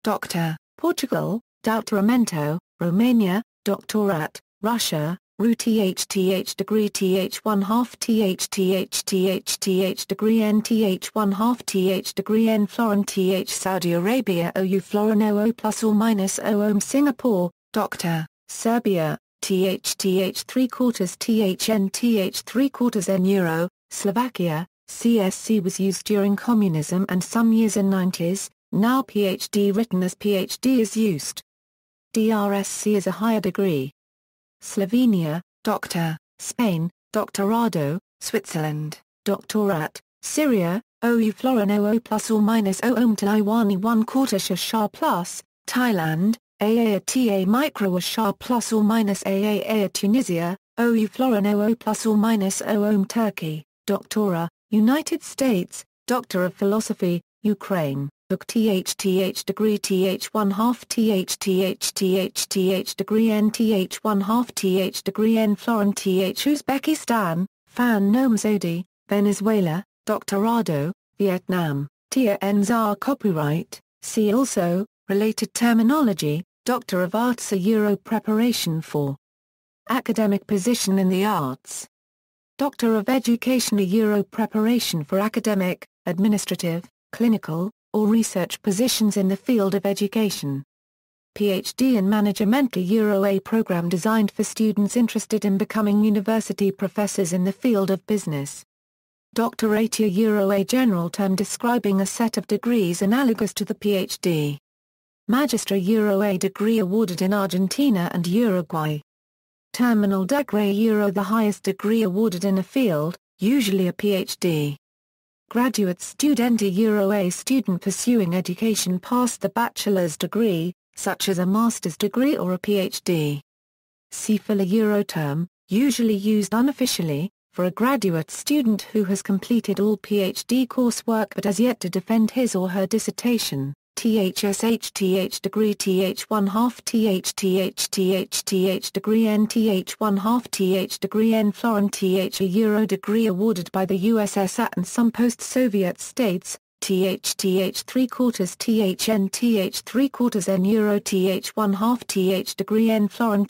Doctor, Portugal, Doutoramento, Romania, Doctorate, Russia, Ru th degree th 1/2 th degree n th 1/2 degree n Florin Saudi Arabia ou Florin 00 plus or minus 00 Singapore, Dr. Serbia, th 3/4 thn th 3/4 n Euro, Slovakia, CSC was used during communism and some years in 90s, now Ph.D. written as Ph.D. is used. DRSC is a higher degree. Slovenia, Dr. Spain, Doctorado, Switzerland, Doctorate, Syria, OU Florin 00 plus or minus 00 Taiwan 1/4 Shah plus, Thailand, AATA Micro Shah plus or minus AAA Tunisia, OU Florin 00 plus or minus 00 Turkey, Doctora, United States, Doctor of Philosophy, Ukraine. Book th degree th 1/2 th degree n th 1/2 th degree n Florin Uzbekistan, Fan Nom Zodi, Venezuela, Doctorado, Vietnam, Tia Nzar copyright, see also, related terminology, Doctor of Arts a Euro preparation for academic position in the arts. Doctor of Education a Euro preparation for academic, administrative, clinical, or research positions in the field of education. Ph.D. in Management a Euro A program designed for students interested in becoming university professors in the field of business. Doctorate a Euro A general term describing a set of degrees analogous to the Ph.D. Magistra Euro A degree awarded in Argentina and Uruguay. Terminal degree Euro the highest degree awarded in a field, usually a Ph.D. Graduate student a Euro A student pursuing education past the bachelor's degree, such as a master's degree or a Ph.D. DPhil a Euro term, usually used unofficially, for a graduate student who has completed all Ph.D. coursework but has yet to defend his or her dissertation. THSH degree th 1/2 th degree n th 1/2 th degree n Florin a Euro degree awarded by the USSR and some post-Soviet states, th 3/4 thn th 3/4 n Euro th 1/2 th degree n Florin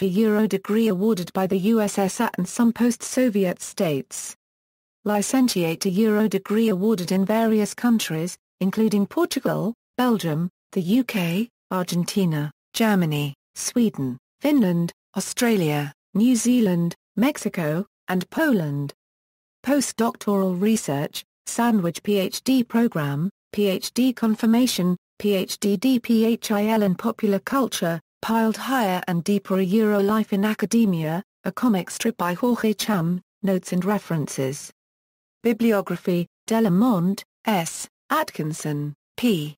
a Euro degree awarded by the USSR and some post-Soviet states. Licentiate a Euro degree awarded in various countries, including Portugal, Belgium, the UK, Argentina, Germany, Sweden, Finland, Australia, New Zealand, Mexico, and Poland. Postdoctoral research, sandwich Ph.D. program, Ph.D. confirmation, Ph.D. DPhil in popular culture, piled higher and deeper a Euro life in academia, a comic strip by Jorge Cham, notes and references. Bibliography, Delamont, S., Atkinson, P.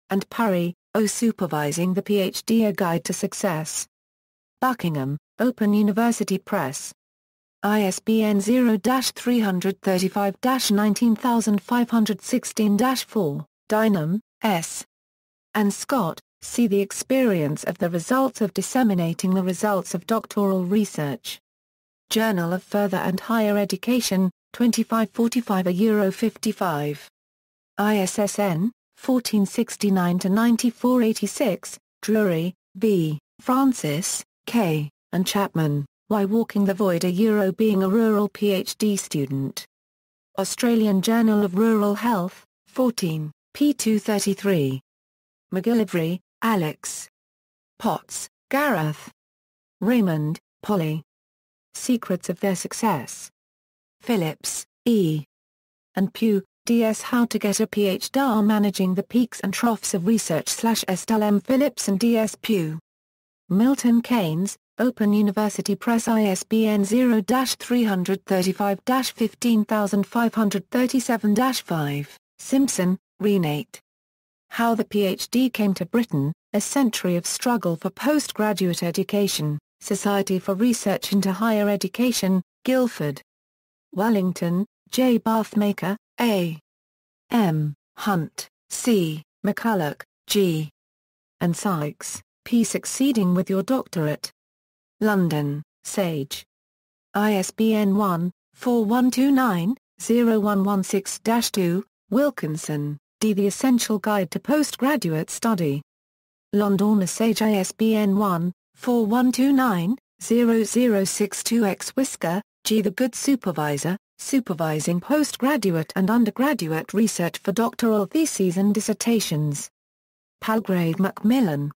and Parry, O. Supervising the Ph.D. A Guide to Success. Buckingham, Open University Press. ISBN 0-335-19516-4, Dynam, S. and Scott, see the experience of the results of disseminating the results of doctoral research. Journal of Further and Higher Education, 2545 Euro 55. ISSN, 1469-9486, Drury, V., Francis, K., and Chapman, Why Walking the Void a Euro Being a Rural Ph.D. Student. Australian Journal of Rural Health, 14, p. 233. McGillivray, Alex. Potts, Gareth. Raymond, Polly. Secrets of Their Success. Phillips, E. and Pugh, D.S. How to Get a Ph.D. Managing the Peaks and Troughs of Research /Estelle Phillips and D.S. Pugh. Milton Keynes, Open University Press ISBN 0-335-15537-5. Simpson, Renate. How the Ph.D. Came to Britain, A Century of Struggle for Postgraduate Education, Society for Research into Higher Education, Guildford. Wellington, J. Bathmaker, A. M. Hunt, C. McCulloch, G. and Sykes, P. Succeeding with Your Doctorate. London, Sage. ISBN 1-4129-0116-2, Wilkinson, D. The Essential Guide to Postgraduate Study. London Sage ISBN 1-4129 0062X Whisker, G. The Good Supervisor, supervising postgraduate and undergraduate research for doctoral theses and dissertations. Palgrave Macmillan.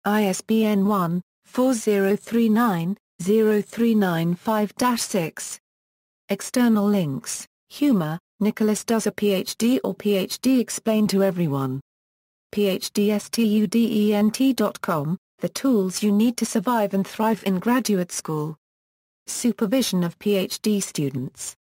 ISBN 1-4039-0395-6. External links: Humer, Nicholas does a Ph.D. or Ph.D. explained to everyone. PhDstudent.com, the tools you need to survive and thrive in graduate school. Supervision of Ph.D. students.